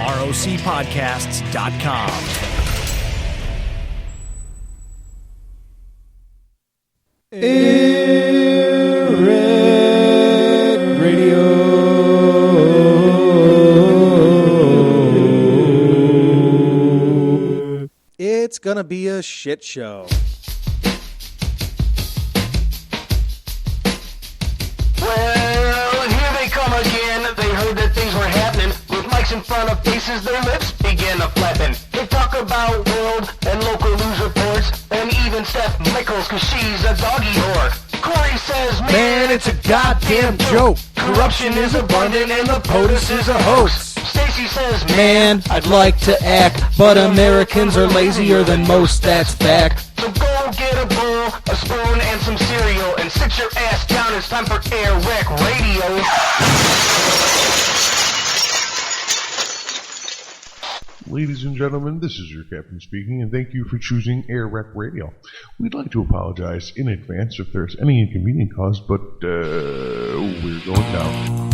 rocpodcasts.com. Red Radio. It's gonna be a shit show. Well, here they come again. They heard that things were happening. With mics in front of faces, their lips begin to flapping. They talk about world and local news reports, and even Steph Mickles, cause she's a doggy whore. Corey says, man, it's a goddamn joke. Corruption is abundant and the POTUS is a hoax. Stacy says, Man, I'd like to act, but Americans are lazier than most, that's fact. so go get a bowl, a spoon, and some cereal, and sit your ass down. It's time for Air Wreck Radio. Ladies and gentlemen, this is your captain speaking, and thank you for choosing Air Wreck Radio. We'd like to apologize in advance if there's any inconvenience caused, but we're going down.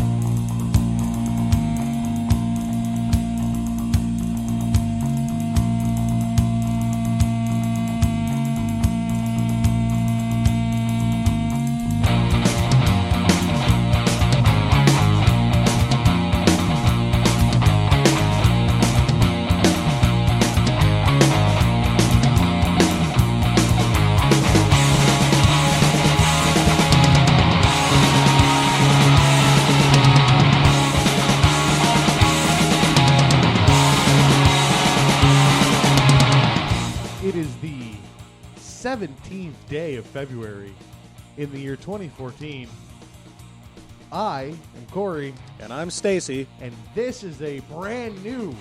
It is the 17th day of February in the year 2014. I am Corey, And I'm Stacy. and this is a brand new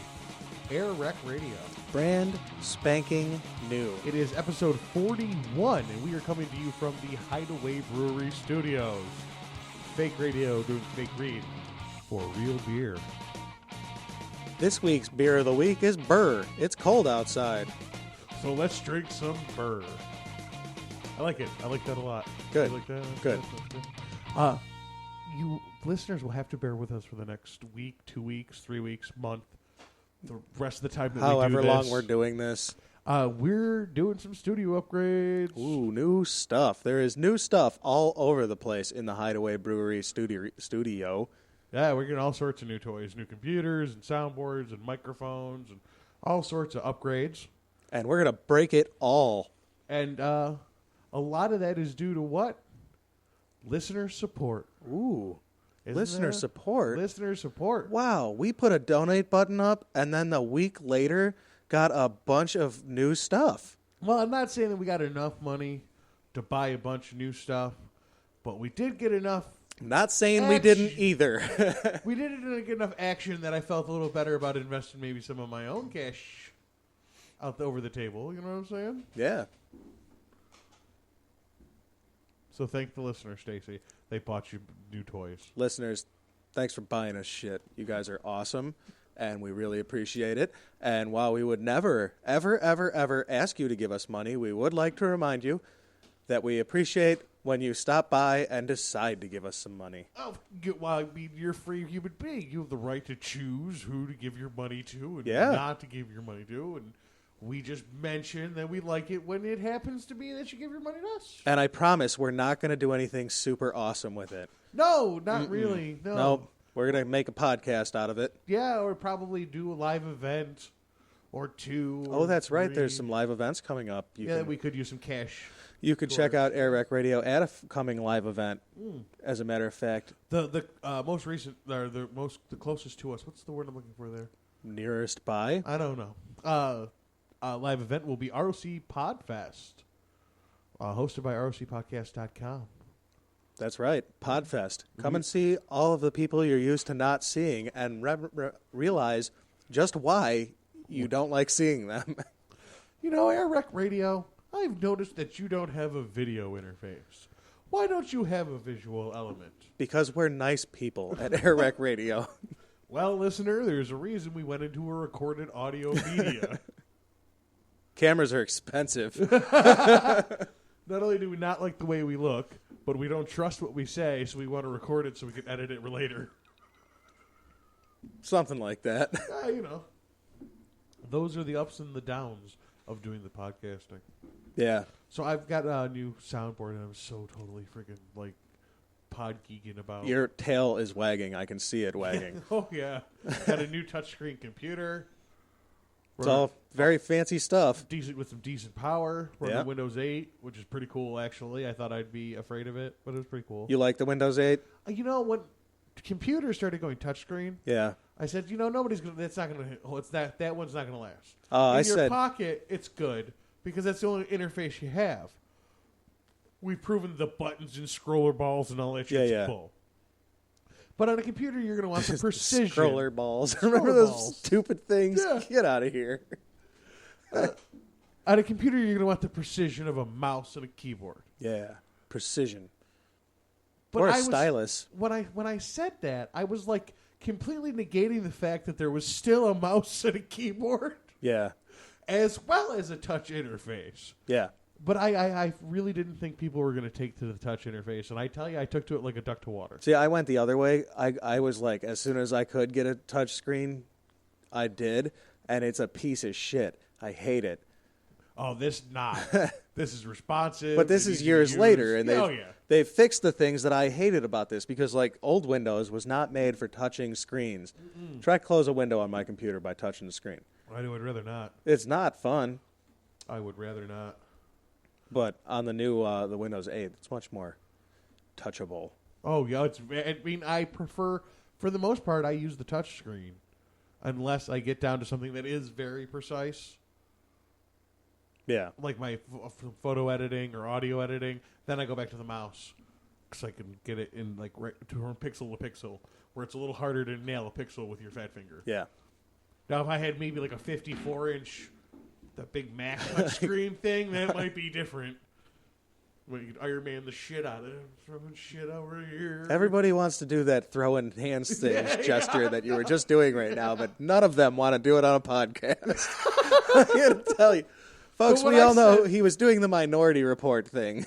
Air Wreck Radio. Brand spanking new. It is episode 41, and we are coming to you from the Hideaway Brewery Studios. Fake radio doing fake read for real beer. This week's beer of the week is Burr. It's cold outside. So let's drink some Burr. I like it. I like that a lot. Good. I like that. Good. You listeners will have to bear with us for the next week, 2 weeks, 3 weeks, month, the rest of the time that However we do this. long we're doing this. We're doing some studio upgrades. Ooh, new stuff. There is new stuff all over the place in the Hideaway Brewery studio. Yeah, we're getting all sorts of new toys, new computers and soundboards and microphones and all sorts of upgrades. And we're going to break it all. And a lot of that is due to what? Listener support. Ooh, Isn't listener there? support. Listener support. Wow, we put a donate button up, and then the week later got a bunch of new stuff. Well, I'm not saying that we got enough money to buy a bunch of new stuff, but we did get enough. Not saying we didn't Action. either. We didn't get enough action that I felt a little better about investing maybe some of my own cash out over the table. You know what I'm saying? Yeah. So thank the listener, Stacy. They bought you new toys. Listeners, thanks for buying us shit. You guys are awesome, and we really appreciate it. And while we would never, ever, ever, ever ask you to give us money, we would like to remind you that we appreciate when you stop by and decide to give us some money. Oh, well, I mean, you're a free human being. You have the right to choose who to give your money to and Yeah. not to give your money to. And we just mention that we like it when it happens to be that you give your money to us. And I promise we're not going to do anything super awesome with it. No, not really. No. Nope. We're going to make a podcast out of it. Yeah, or probably do a live event or two. Oh, or that's right. There's three. some live events coming up. We could use some cash. You could check out Air Rec Radio at a coming live event. As a matter of fact, The most recent, or the closest to us. What's the word I'm looking for there? nearest by. I don't know. Live event will be ROC Podfest, hosted by rocpodcast.com. That's right, Podfest. Come and see all of the people you're used to not seeing, and realize just why you don't like seeing them. You know, Air Rec Radio, I've noticed that you don't have a video interface. Why don't you have a visual element? Because we're nice people at Air Rec Radio. Well, listener, there's a reason we went into a recorded audio media. Cameras are expensive. Not only do we not like the way we look, but we don't trust what we say, so we want to record it so we can edit it later. Something like that. You know, those are the ups and the downs of doing the podcasting. Yeah. So I've got a new soundboard, and I'm so totally freaking, like, pod geeking about. Your tail is wagging. I can see it wagging. Oh, yeah. Got a new touchscreen computer. It's all very fancy stuff. Decent with some decent power. We're Yeah. on Windows 8, which is pretty cool, actually. I thought I'd be afraid of it, but it was pretty cool. You like the Windows 8? You know, when computers started going touchscreen, Yeah. I said, you know, nobody's gonna. That's not gonna. Oh, it's that one's not gonna last. I In your said- pocket, it's good because that's the only interface you have. We've proven the buttons and scroller balls and all that shit's Yeah. bull. But on a computer, you're gonna want the precision. Scroller balls. Remember those balls. stupid things? Yeah. Get out of here. On a computer, you're gonna want the precision of a mouse and a keyboard. Yeah. Precision. But Or a I was- stylus. When I said that, I was like completely negating the fact that there was still a mouse and a keyboard, Yeah. as well as a touch interface. Yeah. But I really didn't think people were going to take to the touch interface, and I tell you, I took to it like a duck to water. See, I went the other way. I was like, as soon as I could get a touch screen, I did, and it's a piece of shit. I hate it. Oh, this not. This is responsive. But this It is needs to years be later, used. and they've fixed the things that I hated about this, because like old Windows was not made for touching screens. Try to close a window on my computer by touching the screen. I would rather not. It's not fun. I would rather not. But on the new the Windows 8, it's much more touchable. Oh yeah, I mean, I prefer, for the most part, I use the touch screen, unless I get down to something that is very precise, Yeah. like my photo editing or audio editing. Then I go back to the mouse because I can get it in like right from pixel to pixel, where it's a little harder to nail a pixel with your fat finger. Yeah. Now, if I had maybe like a 54-inch, the big Mac touchscreen thing, that might be different. When you could Iron Man the shit out of it, throwing shit over here. Everybody wants to do that throwing hands thing Yeah, gesture that you were just doing right now, but none of them want to do it on a podcast. I'm here to tell you. Folks, But what we all I know said- he was doing the Minority Report thing.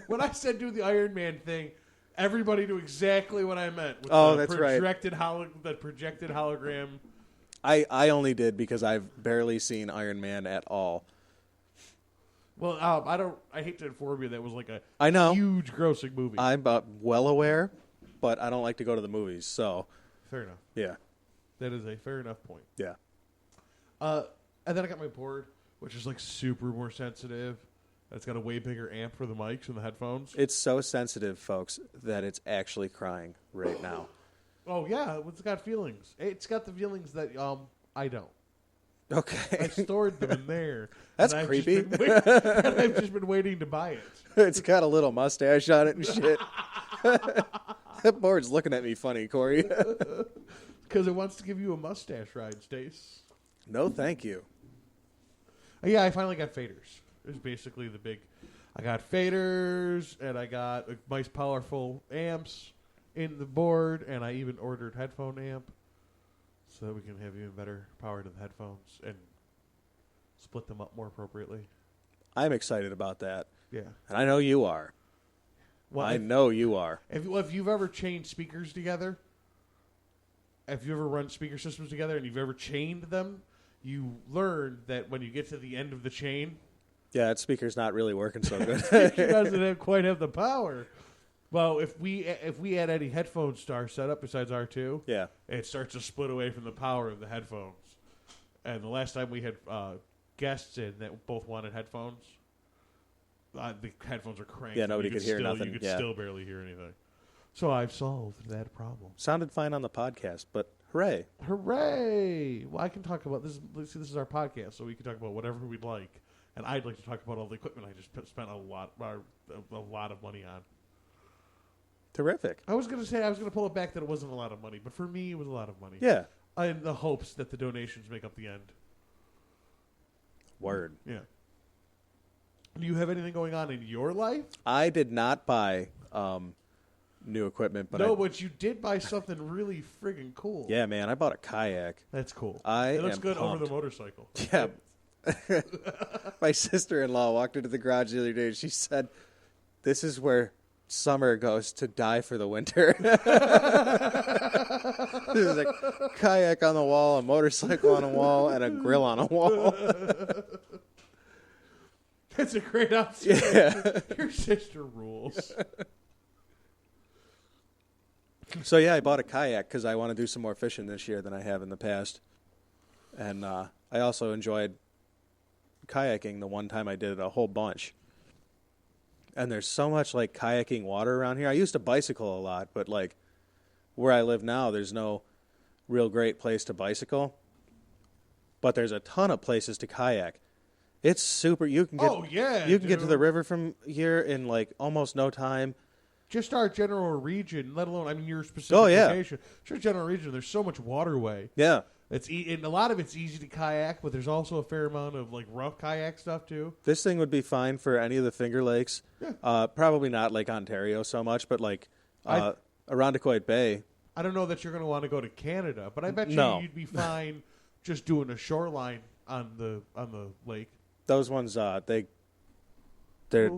When I said do the Iron Man thing, everybody knew exactly what I meant. With Oh, the that's right. The projected hologram. I only did because I've barely seen Iron Man at all. Well, I hate to inform you that was like a I know. huge grossing movie. I'm well aware, but I don't like to go to the movies, so Fair enough. yeah. That is a fair enough point. Yeah. And then I got my board, which is like super more sensitive. It's got a way bigger amp for the mics and the headphones. It's so sensitive, folks, that it's actually crying right now. Oh yeah, it's got feelings. It's got the feelings that I don't. I Okay. stored them in there. That's and creepy. And I've just been waiting to buy it. It's got a little mustache on it and shit. That board's looking at me funny, Corey. Because it wants to give you a mustache ride, Stace. No, thank you. Yeah, I finally got faders. It's basically the big. I got faders, and I got nice, powerful amps in the board, and I even ordered headphone amp so that we can have even better power to the headphones and split them up more appropriately. I'm excited about that. Yeah. And I know you are. Well, I know you are. if you've ever chained speakers together, if you ever run speaker systems together and you've ever chained them, you learn that when you get to the end of the chain, Yeah, that speaker's not really working so good. it doesn't quite have the power. Well, if we add any headphones to our setup besides R2, Yeah. it starts to split away from the power of the headphones. And the last time we had guests in that both wanted headphones, the headphones are cranked. Yeah, nobody You could hear nothing, You could yeah. still barely hear anything. So I've solved that problem. Sounded fine on the podcast, but hooray. Hooray! Well, I can talk about this. This is our podcast, so we can talk about whatever we'd like. And I'd like to talk about all the equipment I just spent a lot of money on. Terrific. I was going to pull it back that it wasn't a lot of money, but for me, it was a lot of money. Yeah. In the hopes that the donations make up the end. Word. Yeah. Do you have anything going on in your life? I did not buy new equipment, but But you did buy something really friggin' cool. yeah, man, I bought a kayak. That's cool. It looks am good over pumped. the motorcycle. Yeah. My sister-in-law walked into the garage the other day and she said, "This is where summer goes to die for the winter." There's a kayak on the wall, a motorcycle on a wall, and a grill on a wall. That's a great observation. Yeah. Your sister rules. So yeah, I bought a kayak because I want to do some more fishing this year than I have in the past. And I also enjoyed kayaking the one time I did it a whole bunch. And there's so much like kayaking water around here. I used to bicycle a lot, but like where I live now, there's no real great place to bicycle. But there's a ton of places to kayak. It's super. You can get get to the river from here in like almost no time. Just our general region, let alone, I mean, your specific location. Just general region, there's so much waterway. Yeah. And a lot of it's easy to kayak, but there's also a fair amount of like rough kayak stuff too. This thing would be fine for any of the Finger Lakes. Yeah. Probably not Lake Ontario so much, but like Irondequoit Bay. I don't know that you're going to want to go to Canada, but I bet you'd be fine just doing a shoreline on the lake. Those ones, they're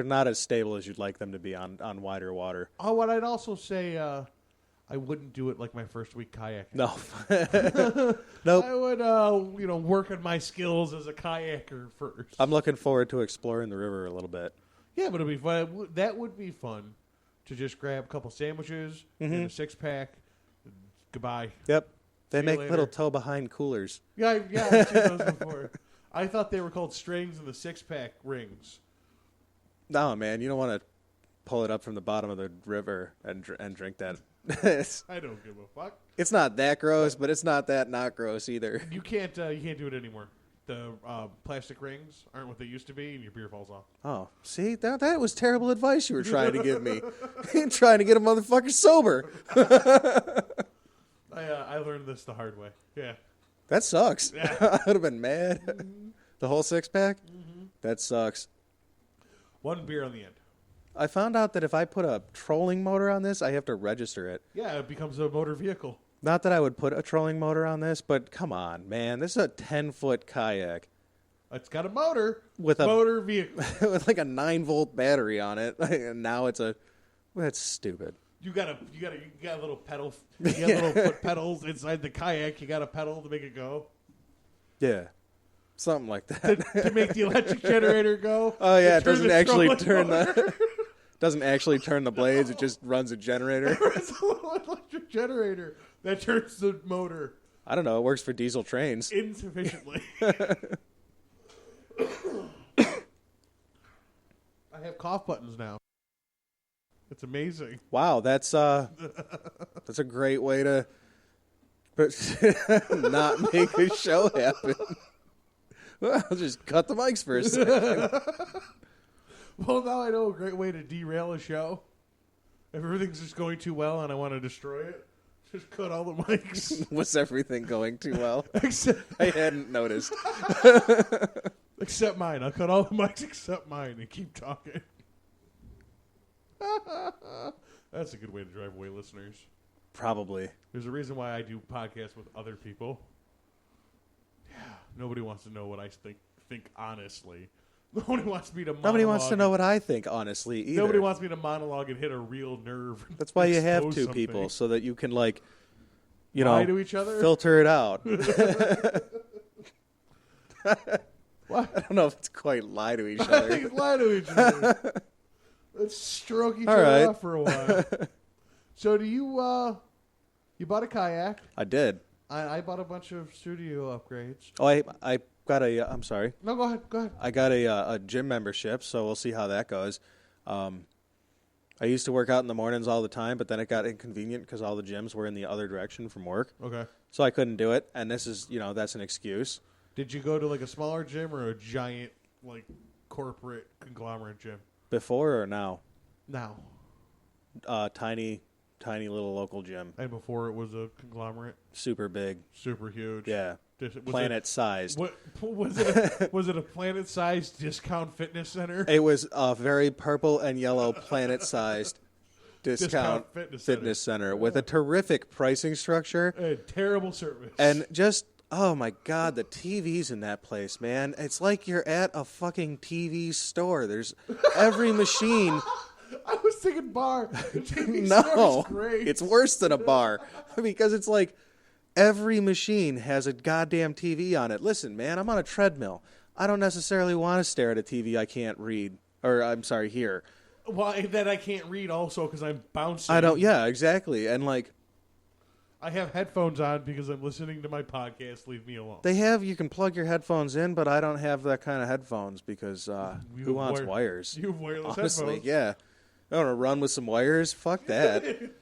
not as stable as you'd like them to be on wider water. Oh, what I'd also say, I wouldn't do it like my first week kayaking. No, nope. I would, work on my skills as a kayaker first. I'm looking forward to exploring the river a little bit. Yeah, but it'll be fun. That would be fun to just grab a couple sandwiches and a 6-pack. Goodbye. Yep, they See make you little later. tow behind coolers. Yeah, I've seen those before. I thought they were called strings in the 6-pack rings. No, man, you don't want to pull it up from the bottom of the river and drink that. I don't give a fuck. It's not that gross, but it's not that not gross either. You can't do it anymore. The plastic rings aren't what they used to be, and your beer falls off. Oh, see, that was terrible advice you were trying to give me. Trying to get a motherfucker sober. I learned this the hard way. Yeah. That sucks. Yeah. I would have been mad. The whole 6-pack? That sucks. One beer on the end. I found out that if I put a trolling motor on this, I have to register it. Yeah, it becomes a motor vehicle. Not that I would put a trolling motor on this, but come on, man. This is a 10-foot kayak. It's got a motor. With a motor vehicle. With like a 9-volt battery on it. And now it's that's stupid. You got a little pedal. You got little foot pedals inside the kayak. You got a pedal to make it go. Yeah. Something like that. To make the electric generator go. Oh yeah, it doesn't actually turn doesn't actually turn the blades, it just runs a generator. It's a little electric generator that turns the motor. I don't know, it works for diesel trains. Insufficiently. I have cough buttons now. It's amazing. Wow, that's a great way to not make a show happen. Well, I'll just cut the mics for a second. Well, now I know a great way to derail a show. If everything's just going too well and I want to destroy it, just cut all the mics. Was everything going too well? Except I hadn't noticed. Except mine. I'll cut all the mics except mine and keep talking. That's a good way to drive away listeners. Probably. There's a reason why I do podcasts with other people. Yeah, nobody wants to know what I think honestly. Nobody wants me to monologue. Nobody wants to know what I think, honestly, either. Nobody wants me to monologue and hit a real nerve. That's why you have two something. people, so that you can, like, lie to each other? filter it out. What? I don't know if it's quite lie to each I other. think it's lie to each other. Let's stroke each other off for a while. So do you bought a kayak. I did. I bought a bunch of studio upgrades. Oh, I got a, I'm sorry. No, go ahead. I got a gym membership, so we'll see how that goes. I used to work out in the mornings all the time, but then it got inconvenient because all the gyms were in the other direction from work. Okay. So I couldn't do it, and this is, that's an excuse. Did you go to like a smaller gym or a giant like corporate conglomerate gym? Before or now? Now. Tiny little local gym. And before it was a conglomerate? Super big. Super huge. Yeah. Was Planet-sized. What was it? Was it a planet-sized discount fitness center? It was a very purple and yellow planet-sized discount fitness center with a terrific pricing structure. Terrible service. And just, oh my God, the TVs in that place, man. It's like you're at a fucking TV store. There's every machine. I was thinking bar. No, great. it's worse than a bar because it's like every machine has a goddamn TV on it. Listen, man, I'm on a treadmill. I don't necessarily want to stare at a TV I can't read, or I'm sorry, hear. Well, that I can't read also because I'm bouncing. I don't. Yeah, exactly. And like, I have headphones on because I'm listening to my podcast. Leave me alone. you can plug your headphones in, but I don't have that kind of headphones because who wants wires? You have wireless Honestly, headphones. yeah. I want to run with some wires. Fuck that.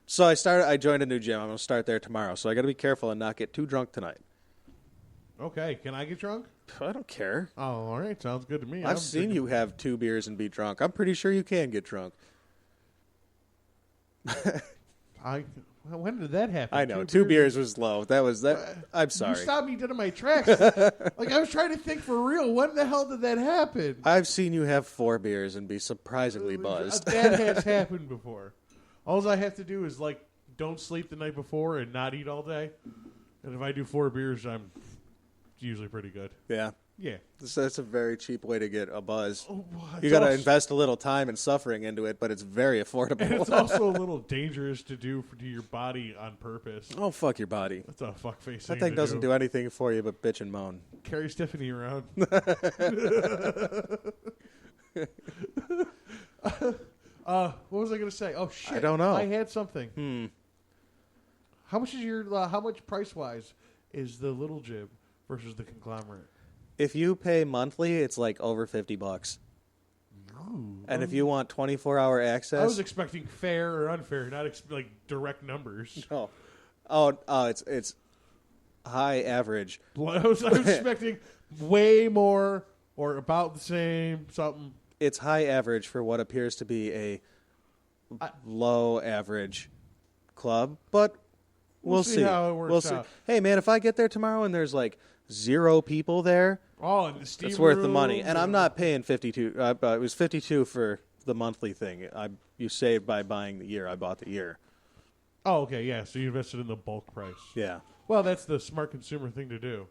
So I joined a new gym. I'm going to start there tomorrow. So I got to be careful and not get too drunk tonight. Okay, can I get drunk? I don't care. Oh, all right. Sounds good to me. I've seen you have 2 beers and be drunk. I'm pretty sure you can get drunk. When did that happen? I know. 2 beers was low. That was that. I'm sorry. You stopped me dead in my tracks. Like, I was trying to think for real. When the hell did that happen? I've seen you have 4 beers and be surprisingly buzzed. That has happened before. All I have to do is, like, don't sleep the night before and not eat all day. And if I do 4 beers, I'm usually pretty good. Yeah. Yeah. That's a very cheap way to get a buzz. Oh, You got to invest a little time and suffering into it, but it's very affordable. And it's also a little dangerous to do to your body on purpose. Oh, fuck your body. That's a fuckface That thing doesn't do anything for you but bitch and moan. Carry Stephanie around. What was I going to say? Oh, shit. I don't know. I had something. How much is how much price-wise is the little gym versus the conglomerate? If you pay monthly, it's like over $50. And if you want 24-hour access, I was expecting fair or unfair, not like direct numbers. it's high average. I was expecting way more or about the same something. It's high average for what appears to be a low average club, but we'll see how it works out. Hey, man, if I get there tomorrow and there's like 0 people there, and the steam it's worth the room, money. And I'm not paying $52. It was $52 for the monthly thing. You saved by buying the year. I bought the year. Oh, okay, yeah. So you invested in the bulk price. Yeah. Well, that's the smart consumer thing to do.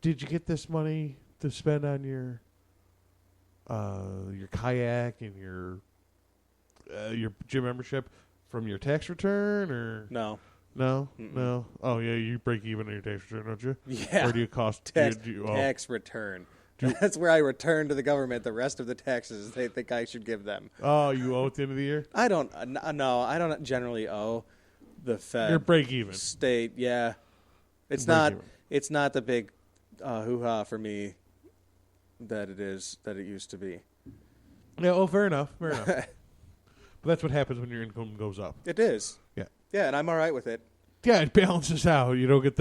Did you get this money to spend on your kayak and your gym membership from your tax return, or No. No? No. Oh, yeah, you break even on your tax return, don't you? Yeah. Or do you cost tax return? That's where I return to the government the rest of the taxes they think I should give them. Oh, you owe at the end of the year? I don't. No, I don't generally owe the Fed. You're break even. State, yeah. It's Break not. even. It's not the big hoo-ha for me that it used to be. Yeah. Oh, fair enough. Fair enough. But that's what happens when your income goes up. It is. Yeah. Yeah, and I'm all right with it. Yeah, it balances out. You don't get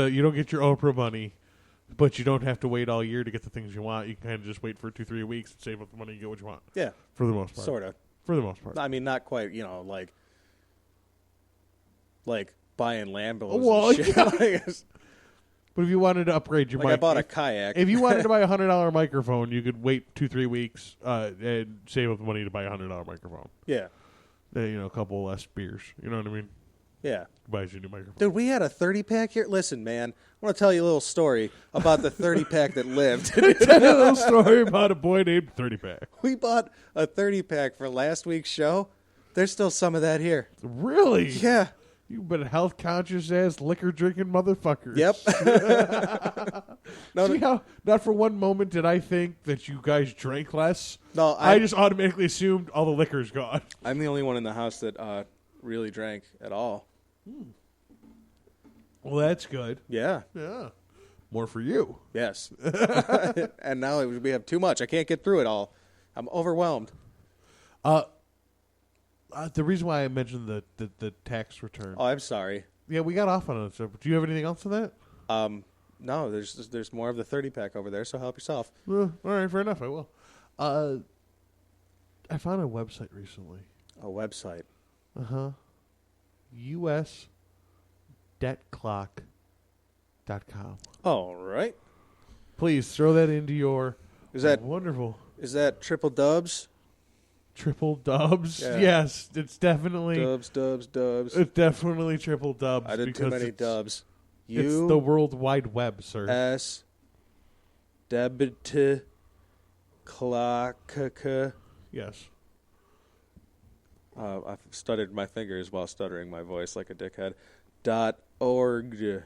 your Oprah money, but you don't have to wait all year to get the things you want. You can kind of just wait for 2-3 weeks and save up the money and get what you want. Yeah. For the most part. Sort of. For the most part. I mean, not quite. Like buying Lambos. Well, and shit. yeah. But if you wanted to upgrade your mic, I bought a kayak. If you wanted to buy a $100 microphone, you could wait 2-3 weeks and save up the money to buy a $100 microphone. Yeah. A couple less beers. You know what I mean? Yeah. Buys you a new microphone. Dude, we had a 30-pack here. Listen, man, I want to tell you a little story about the 30-pack that lived. Tell you a little story about a boy named 30-pack. We bought a 30-pack for last week's show. There's still some of that here. Really? Yeah. You've been health-conscious ass, liquor-drinking motherfuckers. Yep. See how, not for one moment did I think that you guys drank less. No, I just automatically assumed all the liquor's gone. I'm the only one in the house that really drank at all. Well, that's good. Yeah. Yeah. More for you. Yes. And now we have too much. I can't get through it all. I'm overwhelmed. The reason why I mentioned the tax return. Oh, I'm sorry. Yeah, we got off on it. So, do you have anything else to that? No, there's more of the 30-pack over there, so help yourself. All right, fair enough. I will. I found a website recently. A website. USDebtClock.com. All right. Please throw that into your wonderful. Is that triple dubs? Triple dubs? Yeah. Yes, it's definitely Dubs. It's definitely triple dubs. I did too many dubs. It's the World Wide Web, sir. S debit clock. Yes. I've stuttered my fingers while stuttering my voice like a dickhead. .org.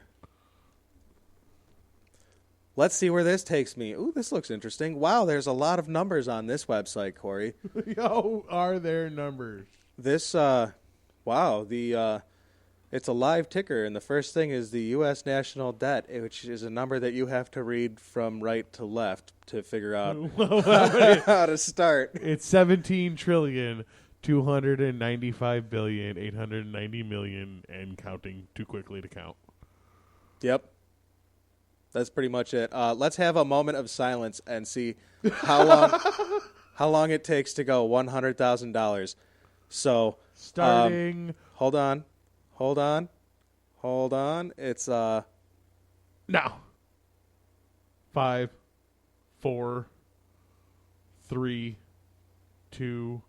Let's see where this takes me. Ooh, this looks interesting. Wow, there's a lot of numbers on this website, Corey. Yo, are there numbers? This, wow, it's a live ticker, and the first thing is the U.S. national debt, which is a number that you have to read from right to left to figure out how to start. It's 17,295,890,000,000 and counting too quickly to count. Yep. That's pretty much it. Let's have a moment of silence and see how long it takes to go $100,000. So Starting. Hold on. It's Now. 5, 4, 3, 2,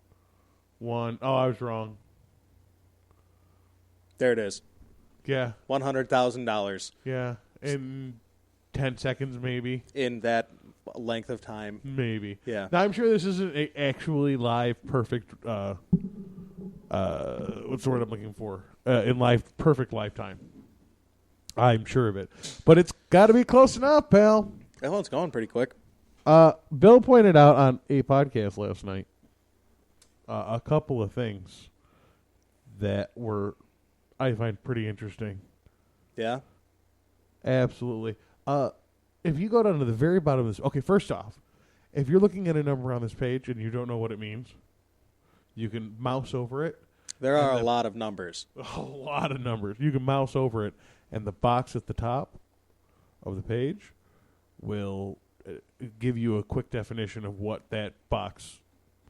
1. Oh, I was wrong. There it is. Yeah. $100,000 Yeah. In 10 seconds, maybe. in that length of time. Maybe. Yeah. Now, I'm sure this isn't a actually live, perfect. What's the word I'm looking for? In live, perfect lifetime. I'm sure of it. But it's got to be close enough, pal. Oh, it's going pretty quick. Bill pointed out on a podcast last night a couple of things that were, I find, pretty interesting. Yeah? Absolutely. If you go down to the very bottom of this, okay, first off, if you're looking at a number on this page and you don't know what it means, you can mouse over it. There are a lot of numbers. A lot of numbers. You can mouse over it, and the box at the top of the page will give you a quick definition of what that box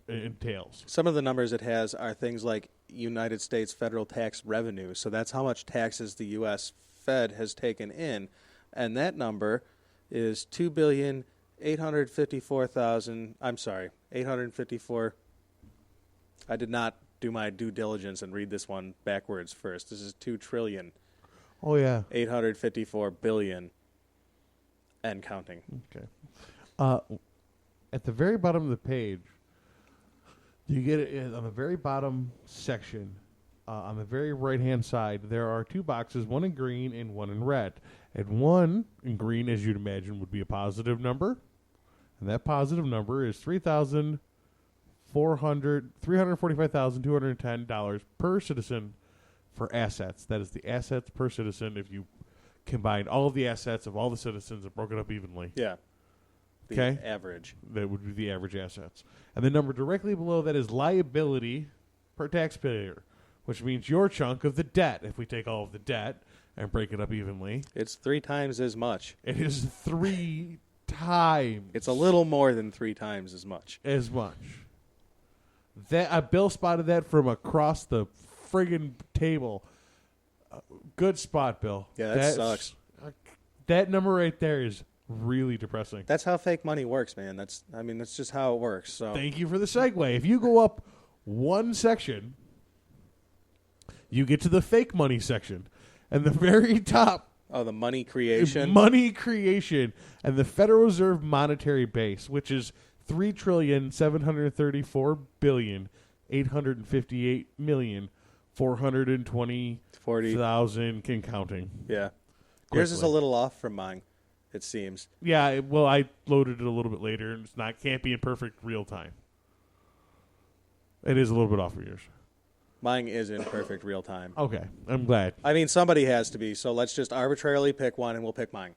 entails. Some of the numbers it has are things like United States federal tax revenue. So that's how much taxes the U.S. Fed has taken in. And that number is 2,854,000. I'm sorry, 854. I did not do my due diligence and read this one backwards first. This is 2 trillion. Oh, yeah. 854 billion and counting. Okay. At the very bottom of the page, you get it on the very bottom section. On the very right-hand side, there are two boxes, one in green and one in red. And one in green, as you'd imagine, would be a positive number. And that positive number is $345,210 per citizen for assets. That is the assets per citizen if you combine all of the assets of all the citizens and broke it up evenly. Yeah. Okay. Average. That would be the average assets. And the number directly below that is liability per taxpayer, which means your chunk of the debt. If we take all of the debt and break it up evenly, It's 3 times as much. it is 3 times It's a little more than 3 times as much. as much. That Bill spotted that from across the friggin' table. Good spot, Bill. Yeah, that sucks. That number right there is really depressing. That's how fake money works, man. That's just how it works. So Thank you for the segue. If you go up one section, you get to the fake money section. And the very top, the money creation. money creation, and the Federal Reserve monetary base, which is $3,734,858,420,000 and counting. Yeah. Yours is a Quickly. little off from mine, it seems. Yeah, well, I loaded it a little bit later, and can't be in perfect real time. It is a little bit off of yours. Mine is in perfect real time. Okay, I'm glad. I mean, somebody has to be, so let's just arbitrarily pick one, and we'll pick mine.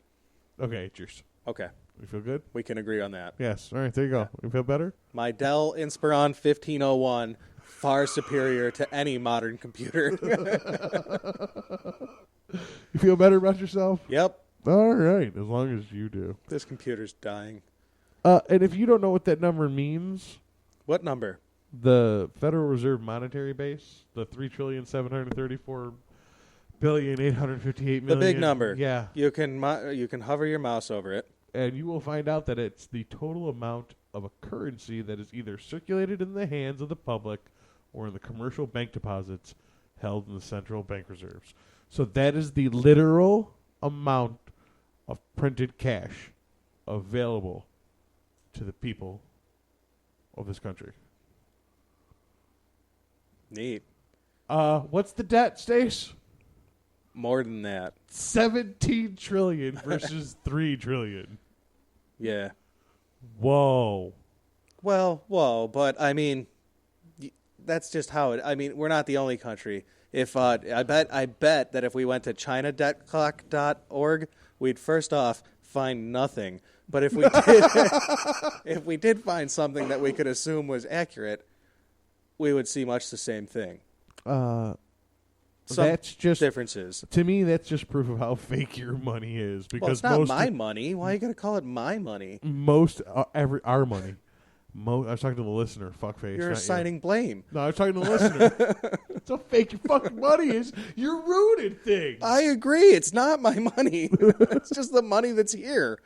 Okay, cheers. Okay. You feel good? We can agree on that. Yes. All right, there you go. You feel better? My Dell Inspiron 1501, far superior to any modern computer. You feel better about yourself? Yep. All right, as long as you do. This computer's dying. And if you don't know what that number means, What number? the Federal Reserve monetary base, the $3,734,858,000,000. The big number. Yeah. You can hover your mouse over it. And you will find out that it's the total amount of a currency that is either circulated in the hands of the public or in the commercial bank deposits held in the central bank reserves. So that is the literal amount of printed cash available to the people of this country. Neat. What's the debt, Stace? More than that. 17 trillion versus 3 trillion. Yeah. Whoa. Well, whoa, but I mean, that's just how it. I mean, we're not the only country. If I bet that if we went to ChinaDebtClock.org, we'd first off find nothing. But if we did, if we did find something that we could assume was accurate, we would see much the same thing. Some That's just differences. To me, that's just proof of how fake your money is. Because Well, it's not my money. Why are you going to call it my money? Our money. I was talking to the listener, fuckface. You're not assigning blame. No, I was talking to the listener. It's how fake your fucking money is. You're ruining things. I agree. It's not my money. It's just the money that's here.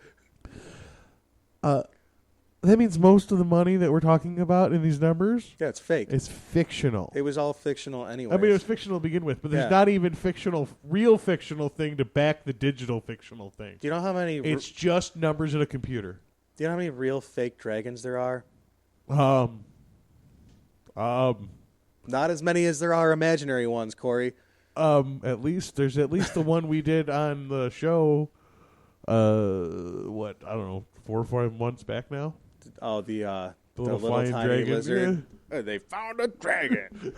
That means most of the money that we're talking about in these numbers, Yeah, it's fake. is fictional. It was all fictional anyway. I mean, it was fictional to begin with, but there's Yeah. not even real fictional thing to back the digital fictional thing. Do you know how many? It's just numbers in a computer. Do you know how many real fake dragons there are? Not as many as there are imaginary ones, Corey. There's at least the one we did on the show. I don't know, 4 or 5 months back now. Oh, the little little flying tiny dragon, lizard. They found a dragon.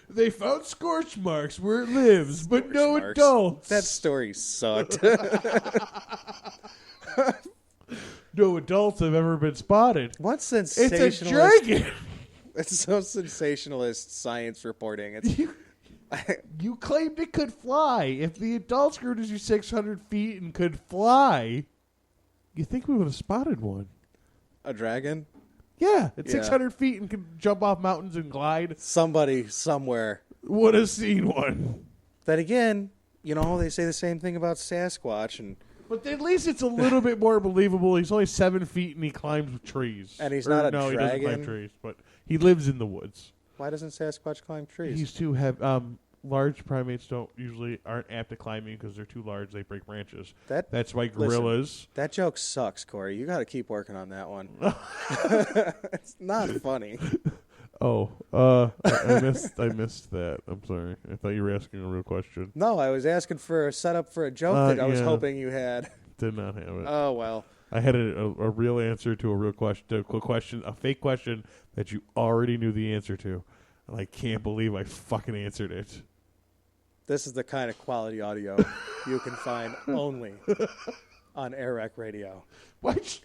They found scorch marks where it lives, but no Marks. adults. That story sucked. No adults have ever been spotted. What It's sensationalist? a dragon. It's so sensationalist science reporting. It's You claimed it could fly. If the adults grew to 600 feet and could fly, you think we would have spotted one? a dragon. Yeah, it's Yeah. 600 feet and can jump off mountains and glide. Somebody somewhere. Would have seen one. Then again, they say the same thing about Sasquatch, and But at least it's a little bit more believable. He's only 7 feet and he climbs trees. And he's not a no, he doesn't dragon? climb trees, but he lives in the woods. why doesn't Sasquatch climb trees? He's too heavy. Large primates aren't apt at climbing because they're too large. They break branches. That's why gorillas. That joke sucks, Corey. You got to keep working on that one. It's not funny. Oh, I missed that. I'm sorry. I thought you were asking a real question. No, I was asking for a setup for a joke that I was hoping you had. Did not have it. Oh, well. I had a real answer to a real question, a fake question that you already knew the answer to. And I can't believe I fucking answered it. This is the kind of quality audio you can find only on Airrec Radio. What?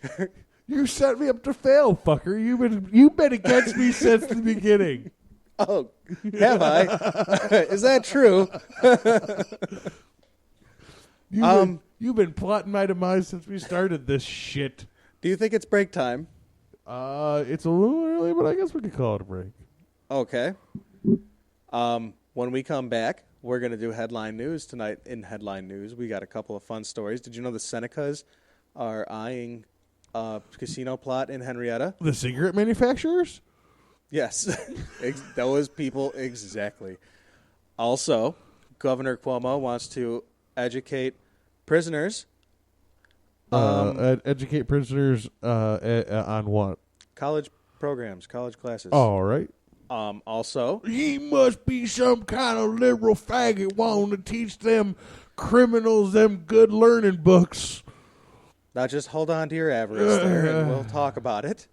You set me up to fail, fucker. You've been against me since the beginning. Oh, have I? Is that true? You've been plotting my demise since we started this shit. Do you think it's break time? It's a little early, but I guess we could call it a break. Okay. When we come back, we're going to do headline news tonight. In headline news, we got a couple of fun stories. Did you know the Senecas are eyeing a casino plot in Henrietta? The cigarette manufacturers? Yes. Those people, exactly. Also, Governor Cuomo wants to educate prisoners. Educate prisoners on what? College programs, college classes. All right. Also, He must be some kind of liberal faggot wanting to teach them criminals them good learning books. now just hold on to your avarice there, and we'll talk about it.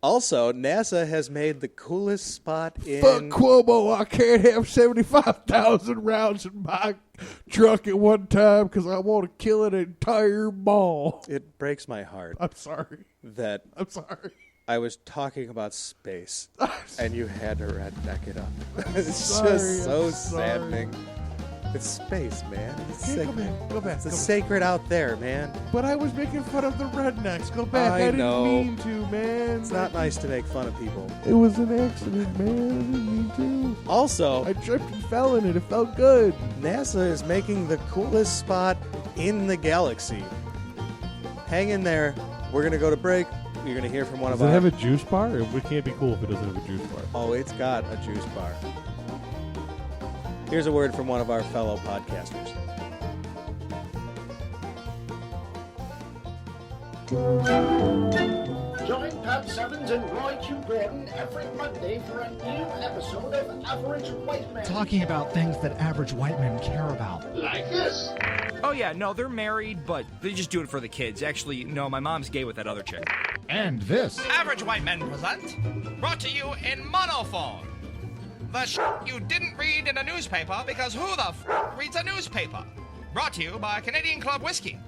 Also, NASA has made the coolest spot in... Fuck Cuomo, I can't have 75,000 rounds in my truck at one time because I want to kill an entire mall. It breaks my heart I'm sorry. that I'm sorry. I was talking about space, and you had to redneck it up. It's Sorry, just so I'm sorry. saddening. It's space, man. It's Okay, sacred. go back. It's Go back. sacred out there, man. But I was making fun of the rednecks. Go back. I I didn't know. mean to, man. It's not nice to make fun of people. It was an accident, man. I didn't mean to. Also, I tripped and fell in it. It felt good. NASA is making the coolest spot in the galaxy. Hang in there. We're going to go to break. You're going to hear from one Does of it our... have a juice bar? It can't be cool if it doesn't have a juice bar. Oh, it's got a juice bar. Here's a word from one of our fellow podcasters. Join Pat Simmons and Roy Q. Gordon every Monday for a new episode of Average White Men. Talking about things that average white men care about. Like this. Oh yeah, no, they're married, but they just do it for the kids. Actually, no, my mom's gay with that other chick. And this. Average White Men present, brought to you in monophone. The you didn't read in a newspaper because who the reads a newspaper? Brought to you by Canadian Club Whiskey.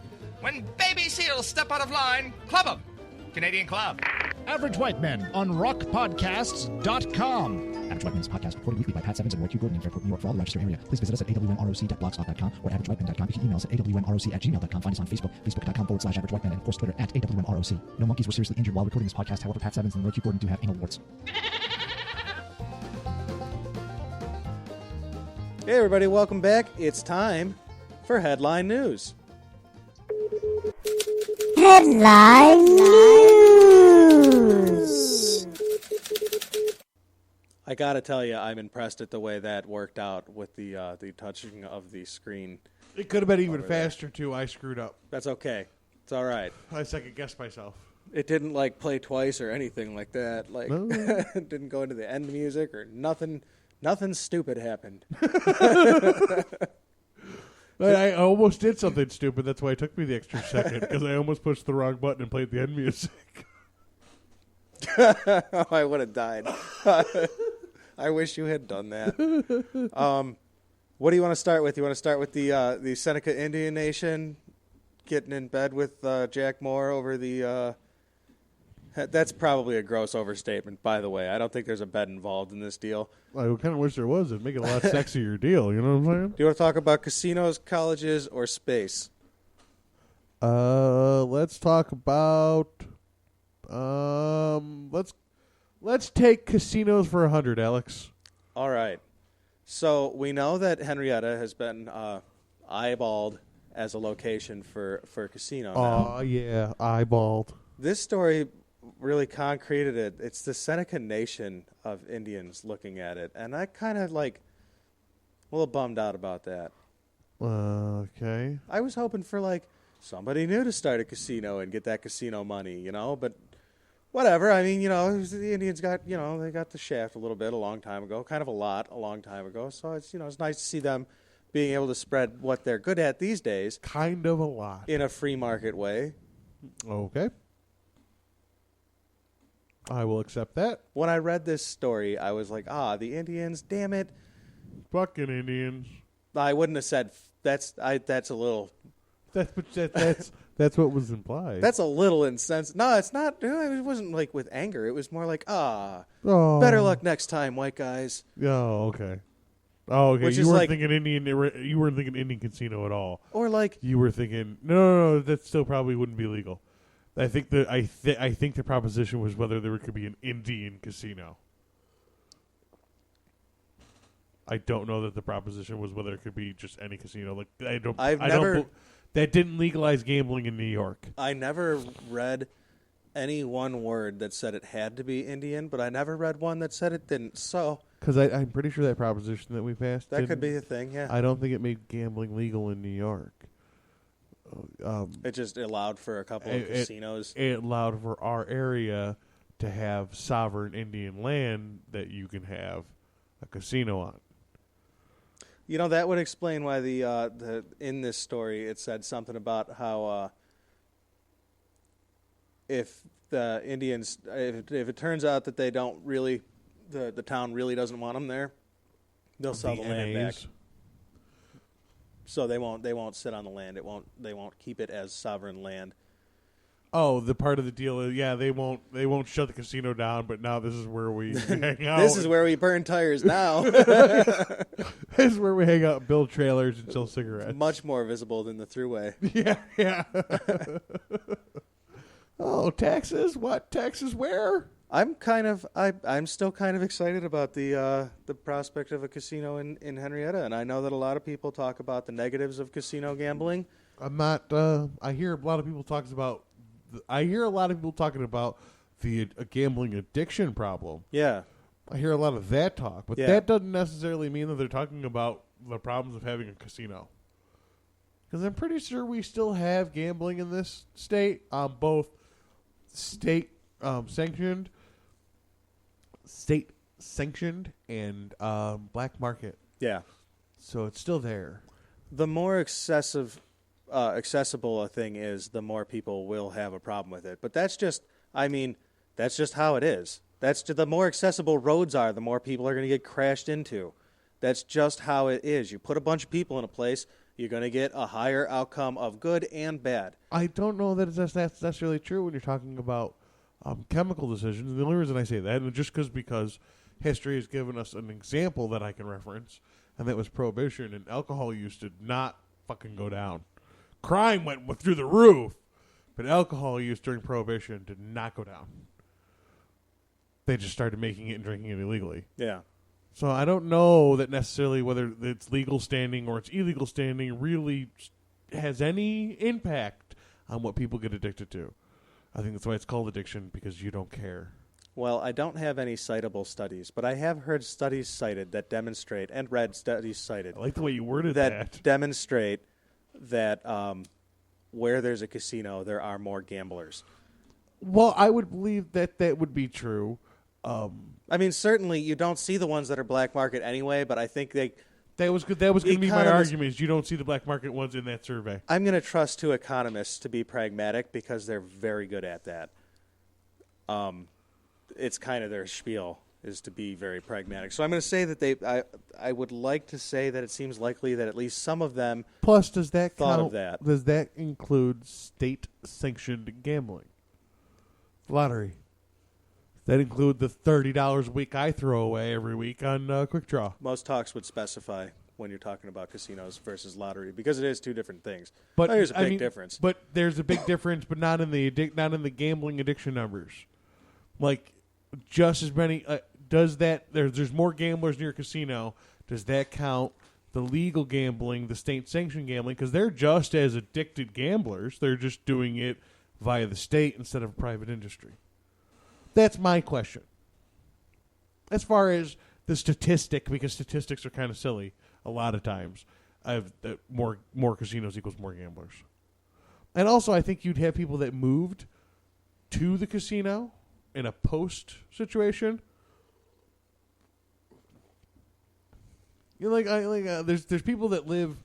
When baby seals step out of line, club 'em. Canadian Club. Average White Men on rockpodcasts.com. Average White Men is a podcast recorded weekly by Pat Simmons and Roy Q. Gordon in Fairport, New York. For all the Rochester area, please visit us at awmroc.blogspot.com or at averagewhitemen.com. You can email us at awmroc@gmail.com. Find us on Facebook, facebook.com/averagewhitemen, and of course Twitter at awmroc. No monkeys were seriously injured while recording this podcast. However, Pat Simmons and Roy Q. Gordon do have anal warts. Hey, everybody, welcome back. It's time for Headline News. Headline News. I gotta tell you, I'm impressed at the way that worked out with the touching of the screen. It could have been even faster, too. I screwed up. That's okay. It's all right. I second-guessed myself. It didn't, play twice or anything like that. No. It didn't go into the end music or nothing. Nothing stupid happened. I almost did something stupid. That's why it took me the extra second, because I almost pushed the wrong button and played the end music. I would have died. I wish you had done that. What do you want to start with? You want to start with the Seneca Indian Nation getting in bed with Jack Moore over the... That's probably a gross overstatement, by the way. I don't think there's a bed involved in this deal. I kind of wish there was. It'd make it a lot sexier deal, you know what I'm saying? Do you want to talk about casinos, colleges, or space? Let's talk about... Let's take casinos for 100, Alex. All right. So we know that Henrietta has been eyeballed as a location for a casino. Oh, yeah, eyeballed. This story really concreted it. It's the Seneca Nation of Indians looking at it, and I kind of a little bummed out about that. Okay. I was hoping for somebody new to start a casino and get that casino money, but whatever. I mean, the Indians got, they got the shaft a little bit a long time ago, kind of a long time ago. So it's, it's nice to see them being able to spread what they're good at these days. Kind of a lot. In a free market way. Okay. I will accept that. When I read this story, I was like, the Indians, damn it. Fucking Indians. I wouldn't have said that's a little... That's what was implied. That's a little insensitive. No, it's not. It wasn't with anger. It was more better luck next time, white guys. Oh, okay. Oh, okay. Which you is weren't thinking Indian. You weren't thinking Indian casino at all. Or you were thinking no. That still probably wouldn't be legal. I think the proposition was whether there could be an Indian casino. I don't know that the proposition was whether it could be just any casino. That didn't legalize gambling in New York. I never read any one word that said it had to be Indian, but I never read one that said it didn't. So, because I'm pretty sure that proposition that we passed, that could be a thing. Yeah, I don't think it made gambling legal in New York. It just allowed for a couple of casinos. It allowed for our area to have sovereign Indian land that you can have a casino on. That would explain why the in this story it said something about how if the Indians, if it turns out that they don't really, the town really doesn't want them there, they'll sell the land back. So they won't sit on the land. They won't keep it as sovereign land. Oh, the part of the deal is they won't shut the casino down, but now this is where we hang out. This is where we burn tires now. This is where we hang out, and build trailers, and sell cigarettes. Much more visible than the Thruway. Yeah. Oh, Texas? What? Texas where? I'm still kind of excited about the prospect of a casino in Henrietta, and I know that a lot of people talk about the negatives of casino gambling. I'm not. I hear a lot of people talking about the gambling addiction problem. Yeah, I hear a lot of that talk, but that doesn't necessarily mean that they're talking about the problems of having a casino. Because I'm pretty sure we still have gambling in this state on both state sanctioned, state sanctioned, and black market. Yeah. So it's still there. The more accessible a thing is, the more people will have a problem with it. But that's just how it is. The more accessible roads are, the more people are going to get crashed into. That's just how it is. You put a bunch of people in a place, you're going to get a higher outcome of good and bad. I don't know that that's necessarily true when you're talking about chemical decisions. The only reason I say that is just because history has given us an example that I can reference, and that was Prohibition, and alcohol use did not fucking go down. Crime went through the roof, but alcohol use during Prohibition did not go down. They just started making it and drinking it illegally. Yeah. So I don't know that necessarily whether it's legal standing or it's illegal standing really has any impact on what people get addicted to. I think that's why it's called addiction, because you don't care. Well, I don't have any citable studies, but I have heard studies cited that demonstrate, and read studies cited. I like the way you worded that. Demonstrate that where there's a casino, there are more gamblers. Well, I would believe that would be true. I mean, certainly you don't see the ones that are black market anyway, but I think that was going to be my argument, is you don't see the black market ones in that survey. I'm going to trust two economists to be pragmatic because they're very good at that. It's kind of their spiel, is to be very pragmatic. So I'm going to say that I would like to say that it seems likely that at least some of them Plus, does that thought count, of that. Does that include state-sanctioned gambling? Lottery. That include the $30 a week I throw away every week on Quick Draw. Most talks would specify when you're talking about casinos versus lottery, because it is two different things. But there's a big difference. But there's a big difference, but not in the gambling addiction numbers. Like, just as many. Does that there's more gamblers near a casino? Does that count the legal gambling, the state-sanctioned gambling? Because they're just as addicted gamblers. They're just doing it via the state instead of private industry. That's my question. As far as the statistic, because statistics are kind of silly a lot of times, more casinos equals more gamblers. And also, I think you'd have people that moved to the casino in a post situation. There's people that live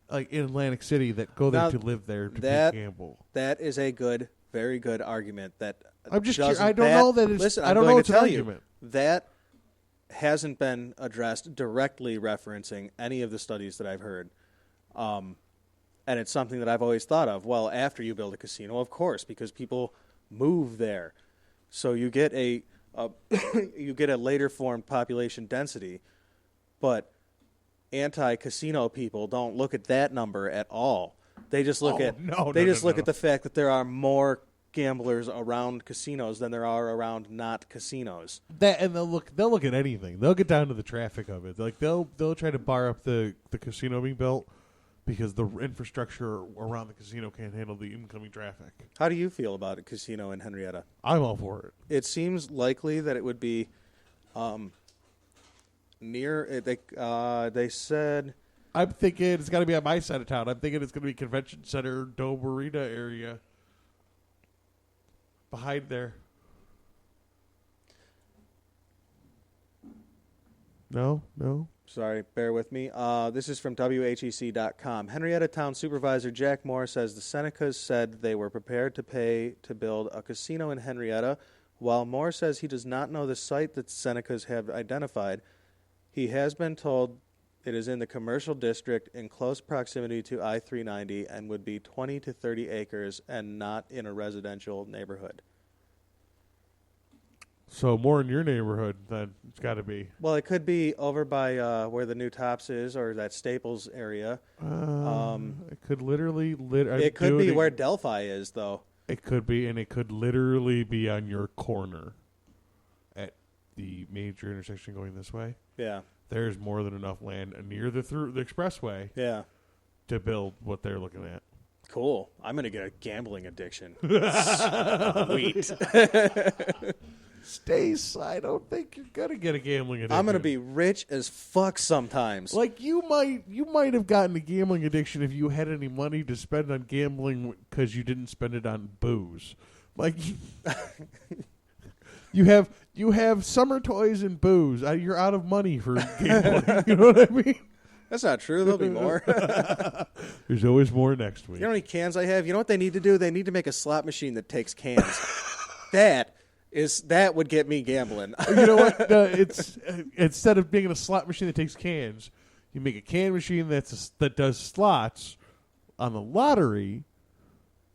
like in Atlantic City that go there to live there to gamble. That is a very good argument. That I'm just I don't know that it's. Listen, I don't know it's an argument. That hasn't been addressed directly, referencing any of the studies that I've heard, and it's something that I've always thought of. Well, after you build a casino, of course, because people move there, so you get a later formed population density, but anti-casino people don't look at that number at all. They just look at the fact that there are more gamblers around casinos than there are around not casinos. And they'll look at anything. They'll get down to the traffic of it. Like they'll try to bar up the casino being built because the infrastructure around the casino can't handle the incoming traffic. How do you feel about a casino in Henrietta? I'm all for it. It seems likely that it would be near. They said. I'm thinking it's got to be on my side of town. I'm thinking it's going to be Convention Center, Dome Arena area. Behind there. No. Sorry, bear with me. This is from WHEC.com. Henrietta Town Supervisor Jack Moore says the Senecas said they were prepared to pay to build a casino in Henrietta. While Moore says he does not know the site that Senecas have identified, he has been told it is in the commercial district in close proximity to I-390 and would be 20 to 30 acres and not in a residential neighborhood. So more in your neighborhood than it's got to be. Well, it could be over by where the New Tops is or that Staples area. It could literally... it could be where Delphi is, though. It could be, and it could literally be on your corner at the major intersection going this way. Yeah. There's more than enough land near the expressway to build what they're looking at. Cool. I'm going to get a gambling addiction. Sweet. Stace, I don't think you're going to get a gambling addiction. I'm going to be rich as fuck sometimes. Like, you might have gotten a gambling addiction if you had any money to spend on gambling because you didn't spend it on booze. Like... You have summer toys and booze. You're out of money for gambling. You know what I mean? That's not true. There'll be more. There's always more next week. You know how many cans I have? You know what they need to do? They need to make a slot machine that takes cans. That would get me gambling. You know what? It's instead of being a slot machine that takes cans, you make a can machine that does slots on the lottery,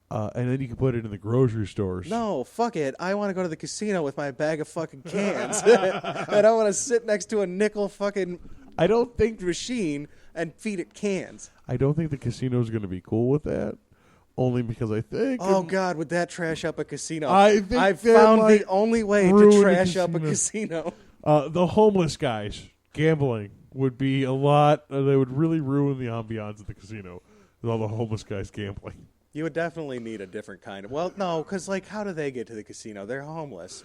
and then you can put it in the grocery stores. No, fuck it. I want to go to the casino with my bag of fucking cans. I don't want to sit next to a nickel fucking machine and feed it cans. I don't think the casino's going to be cool with that. Only because I think... Oh, God, would that trash up a casino? I think I've found the only way to trash up a casino. The homeless guys gambling would be a lot... they would really ruin the ambiance of the casino with all the homeless guys gambling. You would definitely need a different kind of... Well, no, because, like, how do they get to the casino? They're homeless.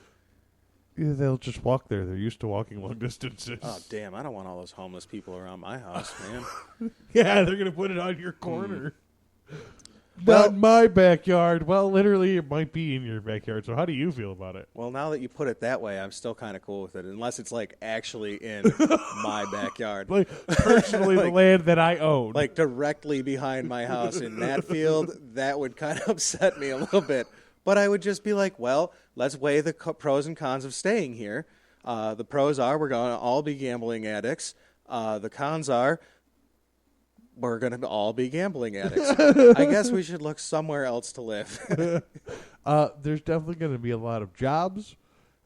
Yeah, they'll just walk there. They're used to walking long distances. Oh, damn, I don't want all those homeless people around my house, man. Yeah, they're going to put it on your corner. Well, Not my backyard. Well, literally, it might be in your backyard. So how do you feel about it? Well, now that you put it that way, I'm still kind of cool with it, unless it's, like, actually in my backyard. Like, personally, the land that I own. Like, directly behind my house in that field, that would kind of upset me a little bit. But I would just be like, well, let's weigh the pros and cons of staying here. The pros are we're going to all be gambling addicts. The cons are we're going to all be gambling addicts. I guess we should look somewhere else to live. There's definitely going to be a lot of jobs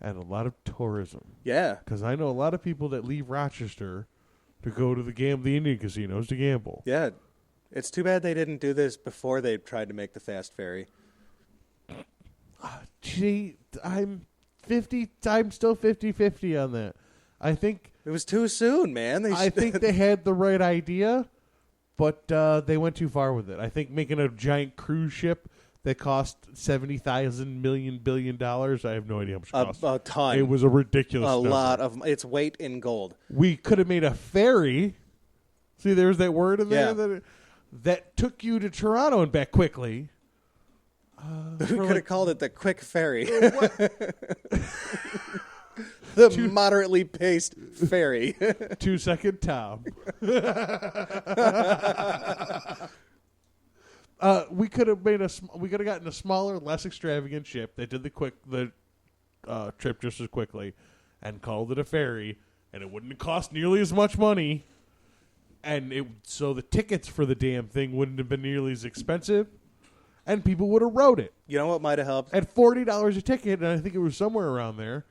and a lot of tourism. Yeah. Because I know a lot of people that leave Rochester to go to the Indian casinos to gamble. Yeah. It's too bad they didn't do this before they tried to make the fast ferry. Gee, I'm still 50-50 on that. I think it was too soon, man. I think they had the right idea, but they went too far with it. I think making a giant cruise ship that cost $70,000 billion, I have no idea how much it cost. A ton. It was a ridiculous number. Lot of its weight in gold. We could have made a ferry. See, there's that word in there that took you to Toronto and back quickly. We could have called it the Quick Ferry. The moderately paced ferry. 2-second Tom. We could have gotten a smaller, less extravagant ship that did the trip just as quickly, and called it a ferry, and it wouldn't have cost nearly as much money, and so the tickets for the damn thing wouldn't have been nearly as expensive. And people would have rode it. You know what might have helped? At $40 a ticket, and I think it was somewhere around there,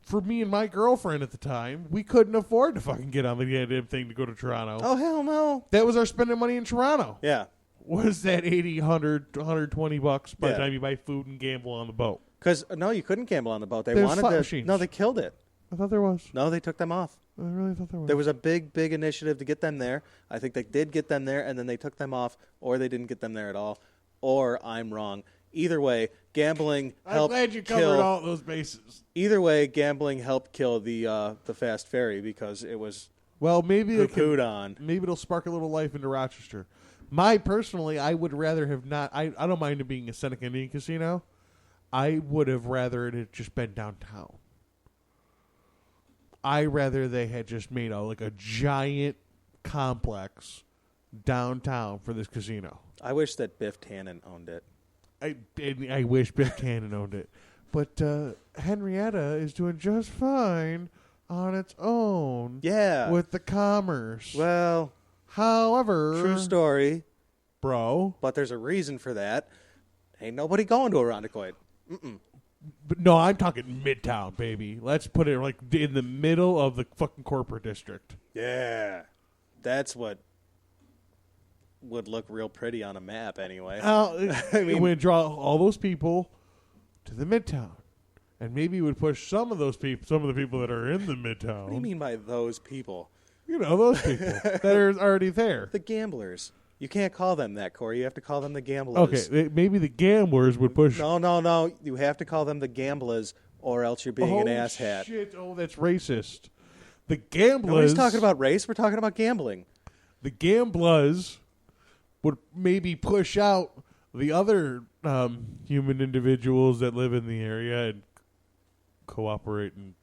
for me and my girlfriend at the time, we couldn't afford to fucking get on the damn thing to go to Toronto. Oh, hell no. That was our spending money in Toronto. Yeah. Was that $80, $100, $120 by the time you buy food and gamble on the boat? Because, no, you couldn't gamble on the boat. There's slot machines. No, they killed it. I thought there was. No, they took them off. I really thought there was. There was a big initiative to get them there. I think they did get them there, and then they took them off, or they didn't get them there at all. Or I'm wrong. Either way, gambling helped. I'm glad you covered all those bases. Either way, gambling helped kill the fast ferry because it was maybe on. Maybe it'll spark a little life into Rochester. Personally, I would rather have not. I don't mind it being a Seneca Indian casino. I would have rather it had just been downtown. I rather they had just made a giant complex downtown for this casino. I wish that Biff Tannen owned it. I wish Biff Tannen owned it. But Henrietta is doing just fine on its own. Yeah. With the commerce. Well, however. True story. Bro. But there's a reason for that. Ain't nobody going to Irondequoit. Mm-mm. But no, I'm talking Midtown, baby. Let's put it in the middle of the fucking corporate district. Yeah. That's what would look real pretty on a map anyway. I mean, we'd draw all those people to the Midtown. And maybe would push some of the people that are in the Midtown. What do you mean by those people? You know, those people that are already there. The gamblers. You can't call them that, Corey. You have to call them the gamblers. Okay, maybe the gamblers would push. No. You have to call them the gamblers, or else you're being an asshat. Shit. Oh, that's racist. The gamblers. Nobody's talking about race. We're talking about gambling. The gamblers would maybe push out the other human individuals that live in the area and cooperate and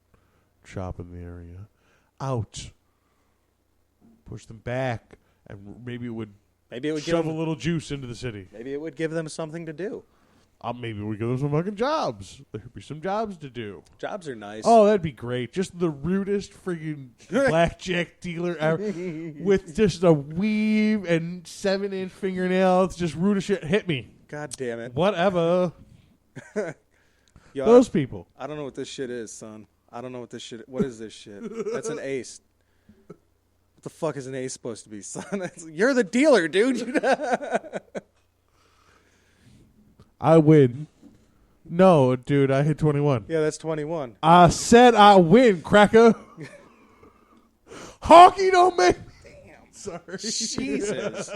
shop in the area. Out. Push them back, and maybe it would give shove a them, little juice into the city. maybe it would give them something to do. Maybe we give them some fucking jobs. There could be some jobs to do. Jobs are nice. Oh, that'd be great. Just the rudest freaking blackjack dealer ever with just a weave and 7-inch fingernails. Just rude as shit. Hit me. God damn it. Whatever. Yo, Those people. I don't know what this shit is, son. I don't know what this shit. What is this shit? That's an ace. What the fuck is an ace supposed to be, son? You're the dealer, dude. I win. No, dude, I hit 21. Yeah, that's 21. I said I win, cracker. Honky don't make. Damn. Sorry. Jesus.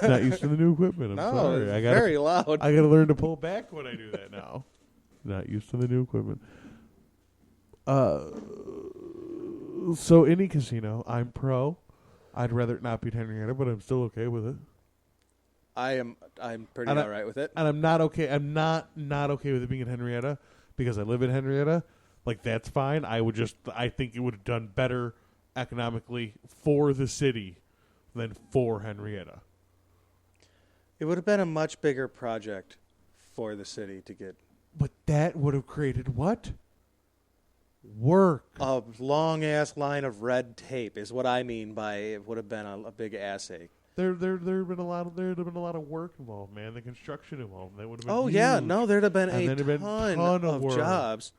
Not used to the new equipment. I'm sorry. It's very loud. I got to learn to pull back when I do that now. Not used to the new equipment. So any casino, I'm pro. I'd rather it not be Henrietta, but I'm still okay with it. I'm pretty all right with it. And I'm not okay. I'm not okay with it being in Henrietta because I live in Henrietta. Like, that's fine. I think it would have done better economically for the city than for Henrietta. It would have been a much bigger project for the city to get. But that would have created what? Work. A long-ass line of red tape is what I mean by it would have been a big ass ache. There'd have been a lot of work involved, man. The construction involved. That would have been Oh huge. yeah, no, there'd have been And a ton of work. jobs,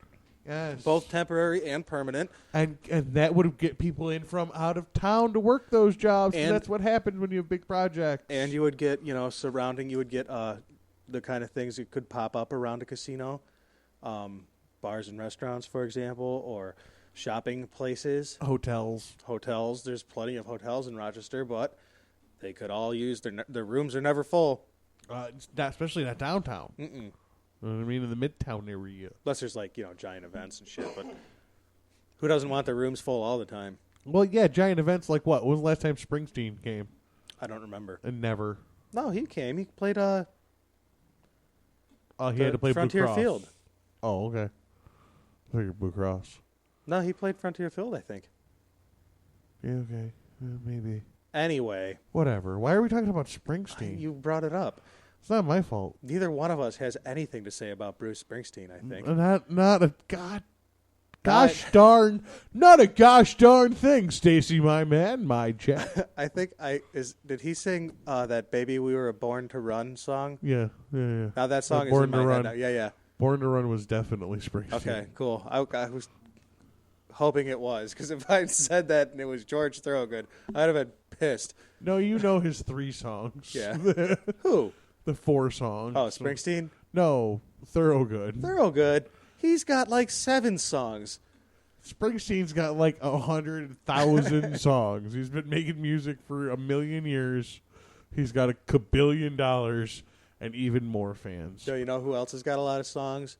Yes, both temporary and permanent. and that would get people in from out of town to work those jobs. And And- that's what happens when you have big projects. And you would get, surrounding. You would get the kind of things that could pop up around a casino, bars and restaurants, for example, or shopping places, hotels. Hotels. There's plenty of hotels in Rochester, but they could all use their rooms are never full. Especially not downtown. Mm-mm. You know what I mean? In the midtown area. Unless there's giant events and shit. But who doesn't want their rooms full all the time? Well, yeah, giant events like what? When was the last time Springsteen came? I don't remember. And never. No, he came. He played he had to play Frontier Blue Cross. Field. Oh, okay. I think Blue Cross. No, he played Frontier Field, I think. Yeah, okay. Maybe. Anyway. Whatever. Why are we talking about Springsteen? You brought it up. It's not my fault. Neither one of us has anything to say about Bruce Springsteen, I think. Not a gosh darn thing, Stacy, my man, my chap. I think did he sing that "Baby We Were Born to Run" song? Yeah. Now that song is Born in to my Run. head now. Yeah. Born to Run was definitely Springsteen. Okay, cool. I was hoping it was, because if I had said that and it was George Thorogood, I'd have been pissed. No, you know his 3 songs. Yeah. Who? The 4 songs. Oh, Springsteen? No, Thorogood. Thorogood. He's got 7 songs. Springsteen's got 100,000 songs. He's been making music for 1 million years. He's got a kabillion dollars and even more fans. So you know who else has got a lot of songs?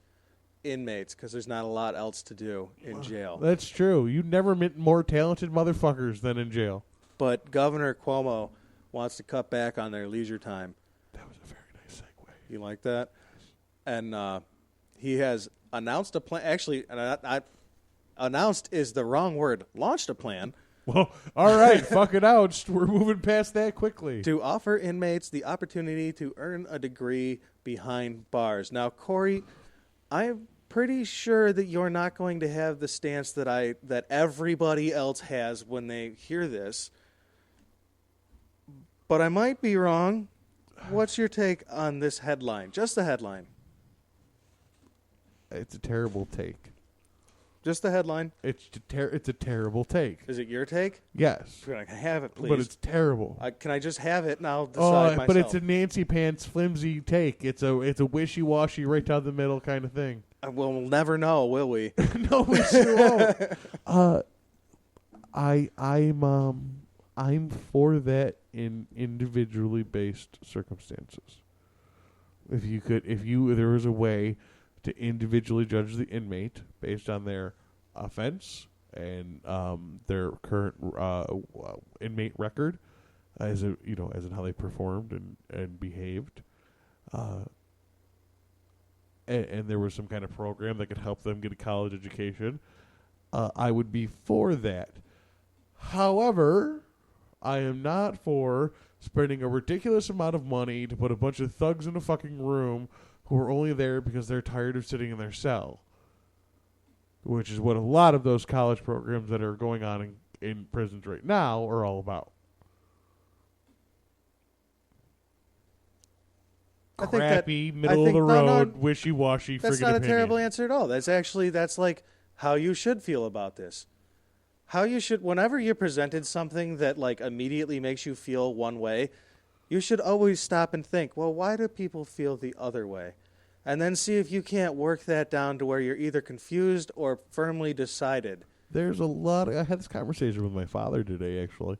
Inmates, because there's not a lot else to do in jail. That's true. You never met more talented motherfuckers than in jail. But Governor Cuomo wants to cut back on their leisure time. That was a very nice segue. You like that? And he has announced a plan. Actually, announced is the wrong word. Launched a plan. Well, all right, fuck it out. We're moving past that quickly. To offer inmates the opportunity to earn a degree behind bars. Now, Corey, I'm pretty sure that you're not going to have the stance that everybody else has when they hear this. But I might be wrong. What's your take on this headline? Just the headline. It's a terrible take. Just the headline. It's a terrible take. Is it your take? Yes. Can I have it, please? But it's terrible. Can I just have it and I'll decide myself? But it's a Nancy Pants flimsy take. It's a wishy-washy, right down the middle kind of thing. We'll never know, will we? No, we sure won't. I'm for that in individually based circumstances. If there was a way to individually judge the inmate based on their offense and their current inmate record, as in how they performed and behaved, and there was some kind of program that could help them get a college education, I would be for that. However, I am not for spending a ridiculous amount of money to put a bunch of thugs in a fucking room who are only there because they're tired of sitting in their cell, which is what a lot of those college programs that are going on in prisons right now are all about. Crappy, middle of the road, wishy-washy, that's not a terrible answer at all. That's like how you should feel about this. How you should, whenever you're presented something that like immediately makes you feel one way, you should always stop and think, well, why do people feel the other way? And then see if you can't work that down to where you're either confused or firmly decided. There's a lot. I had this conversation with my father today, actually.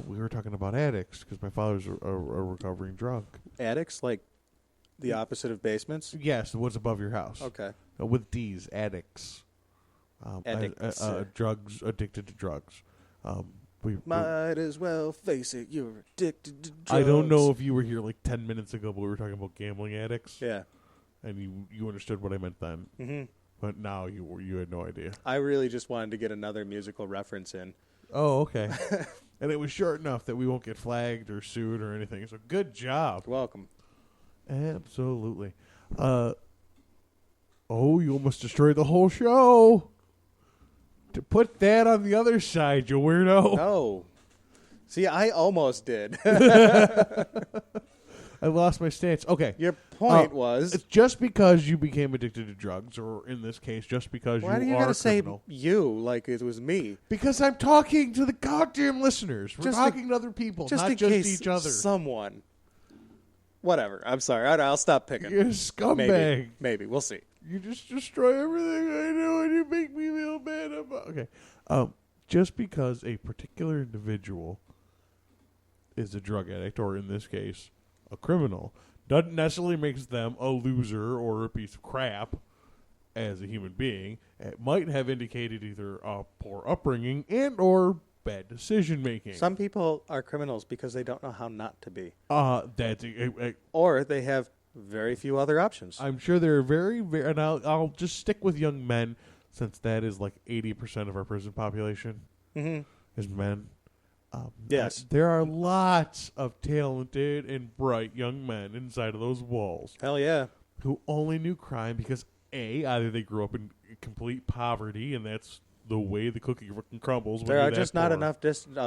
We were talking about addicts because my father's a recovering drunk. Addicts, like the opposite of basements? Yes, what's above your house. Okay. With D's, addicts. Addicts. Drugs, addicted to drugs. Might as well face it, you're addicted to drugs. I don't know if you were here like 10 minutes ago, but we were talking about gambling addicts. Yeah. And you understood what I meant then. Mm-hmm. But now you had no idea. I really just wanted to get another musical reference in. Oh, okay. And it was short enough that we won't get flagged or sued or anything. So good job. You're welcome. Absolutely. You almost destroyed the whole show. To put that on the other side, you weirdo. No. See, I almost did. I lost my stance. Okay. Your point was... It's just because you became addicted to drugs, or in this case, just because why do you gotta say you like it was me? Because I'm talking to the goddamn listeners. We're talking to other people, not just each other. Someone. Whatever. I'm sorry. I'll stop picking. You're a scumbag. Maybe. We'll see. You just destroy everything I do, and you make me feel bad about... Okay. Just because a particular individual is a drug addict, or in this case... a criminal, doesn't necessarily makes them a loser or a piece of crap as a human being. It might have indicated either a poor upbringing and or bad decision making. Some people are criminals because they don't know how not to be. That's or they have very few other options. I'm sure there are very, and I'll just stick with young men since that is like 80% of our prison population is men. Yes. There are lots of talented and bright young men inside of those walls. Hell yeah. Who only knew crime because, A, either they grew up in complete poverty, and that's the way the cookie crumbles. There are just not enough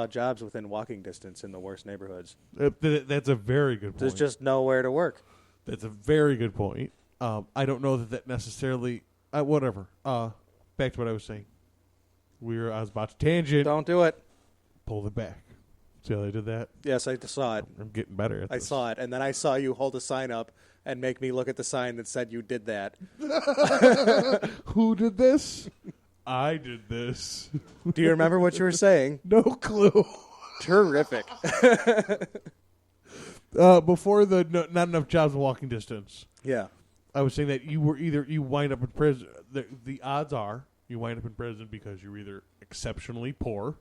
jobs within walking distance in the worst neighborhoods. That's a very good point. There's just nowhere to work. That's a very good point. I don't know that necessarily... whatever. Back to what I was saying. I was about to tangent. Don't do it. Pull it back. See how they did that? Yes, I saw it. I'm getting better at this. I saw it, and then I saw you hold a sign up and make me look at the sign that said you did that. Who did this? I did this. Do you remember what you were saying? No clue. Terrific. Before the not enough jobs in walking distance. Yeah. I was saying that you wind up in prison. The odds are you wind up in prison because you're either exceptionally poor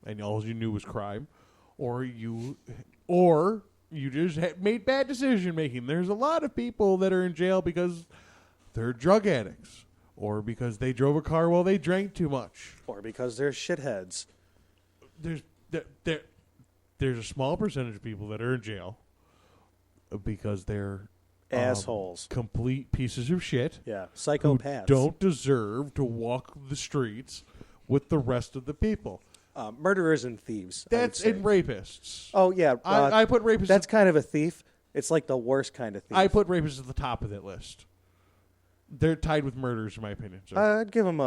and all you knew was crime, or you just made bad decision making. There's a lot of people that are in jail because they're drug addicts, or because they drove a car while they drank too much, or because they're shitheads. There's a small percentage of people that are in jail because they're assholes, complete pieces of shit. Yeah, psychopaths who don't deserve to walk the streets with the rest of the people. Murderers and thieves. That's in rapists. Oh, yeah. I put rapists... That's kind of a thief. It's like the worst kind of thief. I put rapists at the top of that list. They're tied with murderers, in my opinion. So. I'd give them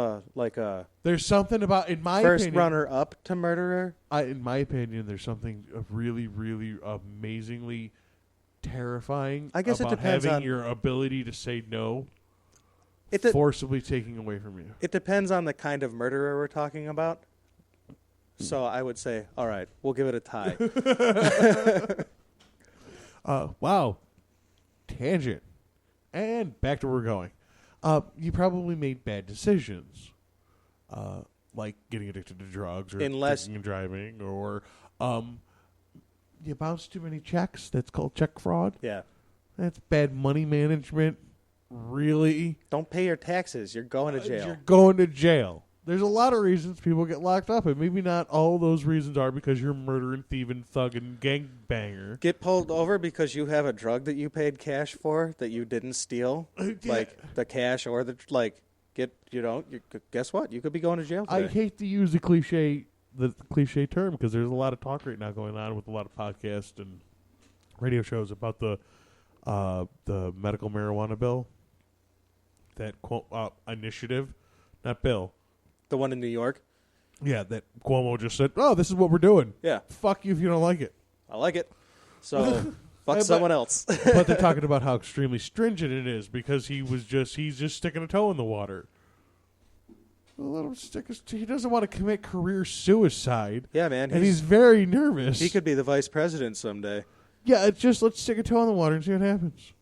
There's something about, in my first opinion... runner-up to murderer. In my opinion, there's something really, really amazingly terrifying I guess about it depends having on your ability to say no forcibly taking away from you. It depends on the kind of murderer we're talking about. So I would say, all right, we'll give it a tie. Wow. Tangent. And back to where we're going. You probably made bad decisions. Like getting addicted to drugs or drinking and driving. Or you bounced too many checks. That's called check fraud. Yeah. That's bad money management. really? Don't pay your taxes. You're going to jail. You're going to jail. There's a lot of reasons people get locked up, and maybe not all those reasons are because you're murdering, thieving, thugging, gangbanger. Get pulled over because you have a drug that you paid cash for that you didn't steal, like the cash or the guess what? You could be going to jail today. I hate to use the cliche term because there's a lot of talk right now going on with a lot of podcasts and radio shows about the medical marijuana bill, that quote initiative, not bill. The one in New York? Yeah, that Cuomo just said, oh, this is what we're doing. Yeah. Fuck you if you don't like it. I like it. So, fuck someone else. But they're talking about how extremely stringent it is because he's just sticking a toe in the water. Well, let him he doesn't want to commit career suicide. Yeah, man. And he's very nervous. He could be the vice president someday. Yeah, let's stick a toe in the water and see what happens.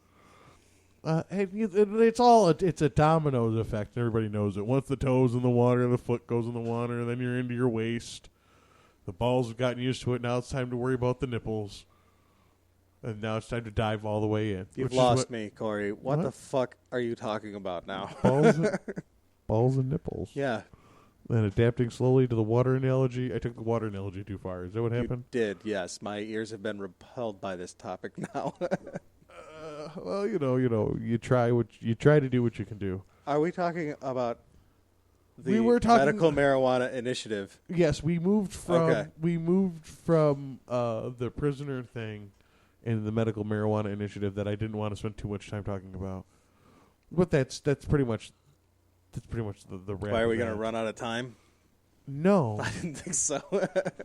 It's a dominoes effect. Everybody knows it. Once the toe's in the water, the foot goes in the water, then you're into your waist. The balls have gotten used to it. Now it's time to worry about the nipples. And now it's time to dive all the way in. You've lost me, Corey. What the fuck are you talking about now? Balls and nipples. Yeah. And adapting slowly to the water analogy. I took the water analogy too far. Is that what happened? You did, yes. My ears have been repelled by this topic now. Well, you try to do what you can do. Are we talking about the medical marijuana initiative? Yes, we moved from the prisoner thing and the medical marijuana initiative that I didn't want to spend too much time talking about. But that's pretty much the wrap. Why are we going to run out of time? No. I didn't think so.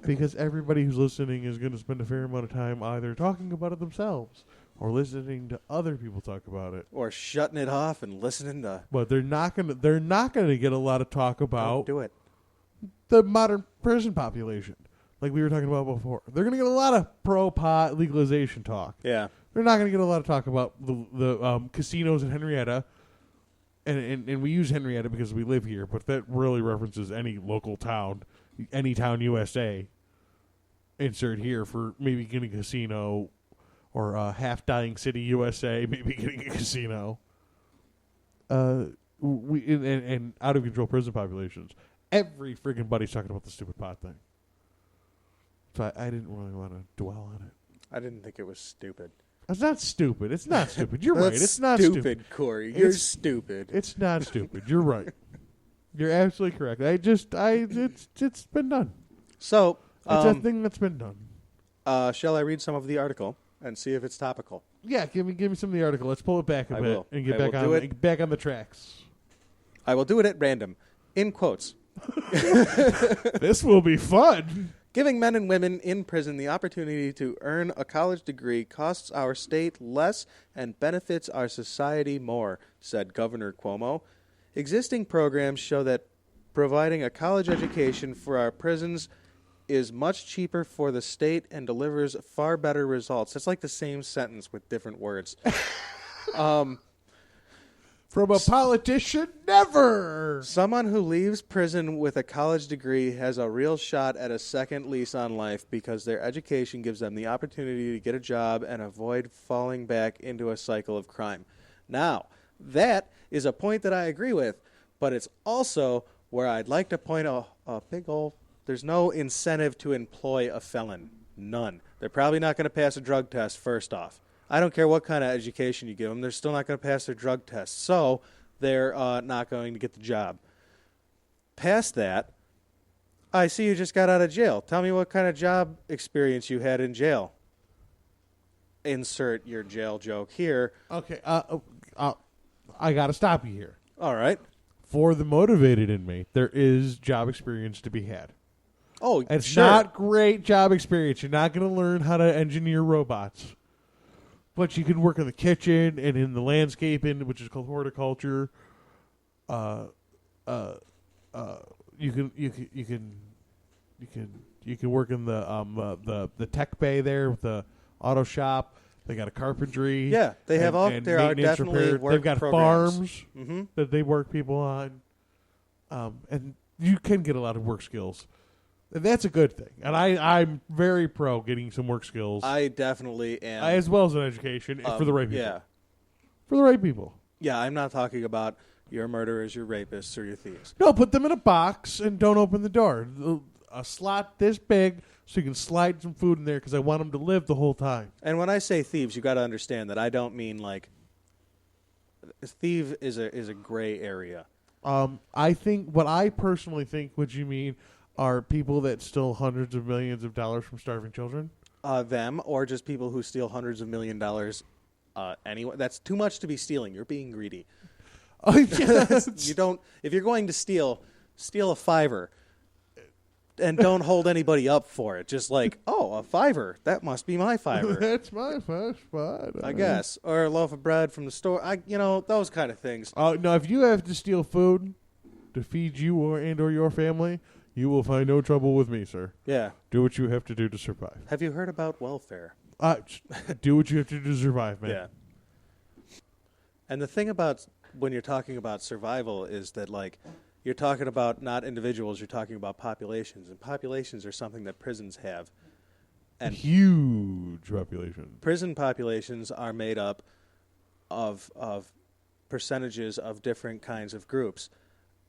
Because everybody who's listening is going to spend a fair amount of time either talking about it themselves or listening to other people talk about it, or shutting it off and listening to. But they're not going to get a lot of talk about. Don't do it. The modern prison population, like we were talking about before. They're going to get a lot of pro-pot legalization talk. Yeah. They're not going to get a lot of talk about the casinos in Henrietta. And we use Henrietta because we live here, but that really references any local town, any town USA. Insert here for maybe getting a casino, or half-dying city USA, maybe getting a casino. And out-of-control prison populations. Every friggin' buddy's talking about the stupid pot thing. So I didn't really want to dwell on it. I didn't think it was stupid. It's not stupid. It's not stupid. You're right. It's not stupid. Corey. You're stupid. It's not stupid. You're right. You're absolutely correct. It's been done. So it's a thing that's been done. Shall I read some of the article and see if it's topical? Yeah, give me some of the article. Let's pull it back a bit and get back on the tracks. I will do it at random, in quotes. This will be fun. Giving men and women in prison the opportunity to earn a college degree costs our state less and benefits our society more, said Governor Cuomo. Existing programs show that providing a college education for our prisons is much cheaper for the state and delivers far better results. It's like the same sentence with different words. From a politician, never. Someone who leaves prison with a college degree has a real shot at a second lease on life because their education gives them the opportunity to get a job and avoid falling back into a cycle of crime. Now, that is a point that I agree with, but it's also where I'd like to point a big old... There's no incentive to employ a felon. None. They're probably not going to pass a drug test, first off. I don't care what kind of education you give them. They're still not going to pass their drug test. So they're not going to get the job. Past that, I see you just got out of jail. Tell me what kind of job experience you had in jail. Insert your jail joke here. Okay. I got to stop you here. All right. For the motivated inmate, there is job experience to be had. Oh, it's sure. not great job experience. You're not going to learn how to engineer robots. But you can work in the kitchen and in the landscaping, which is called horticulture. You can work in the tech bay there with the auto shop. They got a carpentry. Yeah, they have all. There are definitely work They've got programs. farms that they work people on, and you can get a lot of work skills. And that's a good thing. And I'm very pro getting some work skills. I definitely am. As well as an education for the right people. Yeah. For the right people. Yeah, I'm not talking about your murderers, your rapists, or your thieves. No, put them in a box and don't open the door. A slot this big so you can slide some food in there because I want them to live the whole time. And when I say thieves, you got to understand that I don't mean like thief is a gray area. I think what I personally think what you mean are people that steal hundreds of millions of dollars from starving children. Them or just people who steal hundreds of $1,000,000 anyway. That's too much to be stealing. You're being greedy. Oh, yes. You don't. If you're going to steal a $5 and don't hold anybody up for it. Just like, oh, a $5. That must be my $5. That's my first spot. I guess. Or a loaf of bread from the store. Those kind of things. No, if you have to steal food to feed you or your family, you will find no trouble with me, sir. Yeah. Do what you have to do to survive. Have you heard about welfare? Do what you have to do to survive, man. Yeah. And the thing about when you're talking about survival is that, like, you're talking about not individuals, you're talking about populations. And populations are something that prisons have. And huge population. Prison populations are made up of percentages of different kinds of groups.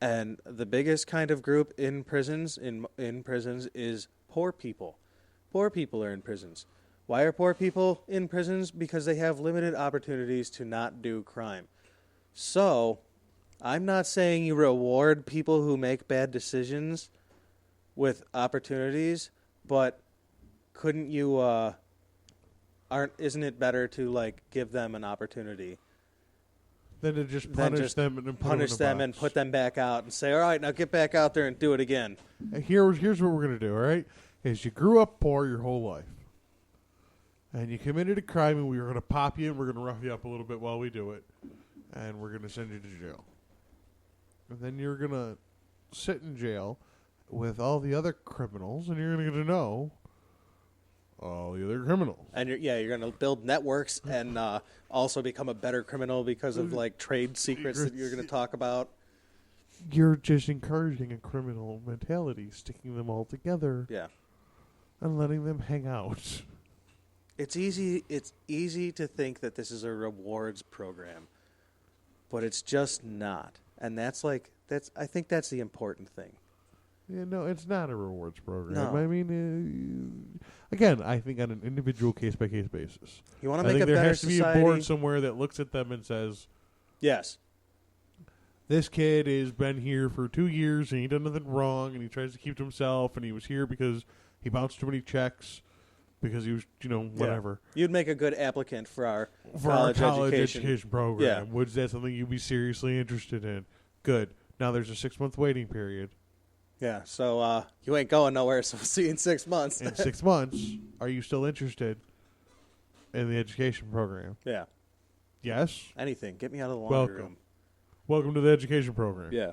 And the biggest kind of group in prisons is poor people. Poor people are in prisons. Why are poor people in prisons? Because they have limited opportunities to not do crime. So, I'm not saying you reward people who make bad decisions with opportunities, but couldn't you, isn't it better to, like, give them an opportunity? Than to just punish them and punish them and put them back out and say, all right, now get back out there and do it again. And here's what we're going to do, all right? Is you grew up poor your whole life. And you committed a crime and we were going to pop you and we're going to rough you up a little bit while we do it. And we're going to send you to jail. And then you're going to sit in jail with all the other criminals and you're going to get to know all the other criminals. And you're going to build networks and also become a better criminal because of like trade secrets that you're going to talk about. You're just encouraging a criminal mentality, sticking them all together. Yeah. And letting them hang out. It's easy to think that this is a rewards program, but it's just not. And I think that's the important thing. Yeah, no, it's not a rewards program. No. I mean, again, I think on an individual case-by-case basis. You want to make a better there has to be society? a board somewhere that looks at them and says, yes, this kid has been here for 2 years and he done nothing wrong and he tries to keep to himself and he was here because he bounced too many checks because he was, whatever. Yeah. You'd make a good applicant for our college education program. Yeah. Was that something you'd be seriously interested in? Good. Now there's a 6-month waiting period. Yeah, so you ain't going nowhere, so we'll see you in 6 months. In 6 months, are you still interested in the education program? Yeah. Yes? Anything. Get me out of the laundry room. Welcome to the education program. Yeah.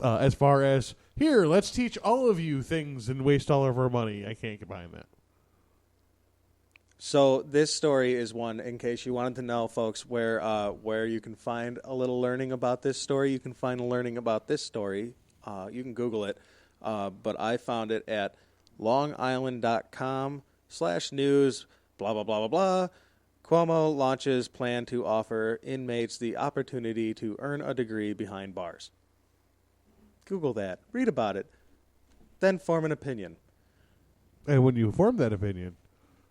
As far as, here, let's teach all of you things and waste all of our money. I can't get behind that. So this story is one, in case you wanted to know, folks, where you can find a little learning about this story. You can find learning about this story. You can Google it, but I found it at longisland.com/news, blah, blah, blah, blah, blah. Cuomo launches plan to offer inmates the opportunity to earn a degree behind bars. Google that. Read about it. Then form an opinion. And when you form that opinion,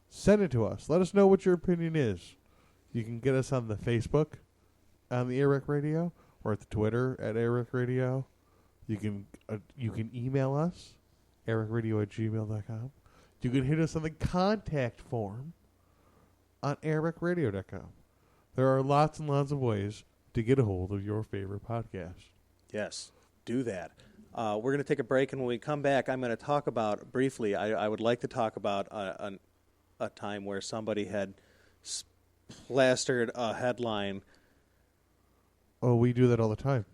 send it to us. Let us know what your opinion is. You can get us on the Facebook, on the Airwreck Radio, or at the Twitter at Airwreck Radio. You can email us, airwreckradio@gmail.com. You can hit us on the contact form on airwreckradio.com. There are lots and lots of ways to get a hold of your favorite podcast. Yes, do that. We're going to take a break, and when we come back, I'm going to talk about, briefly, I would like to talk about a time where somebody had plastered a headline. Oh, we do that all the time.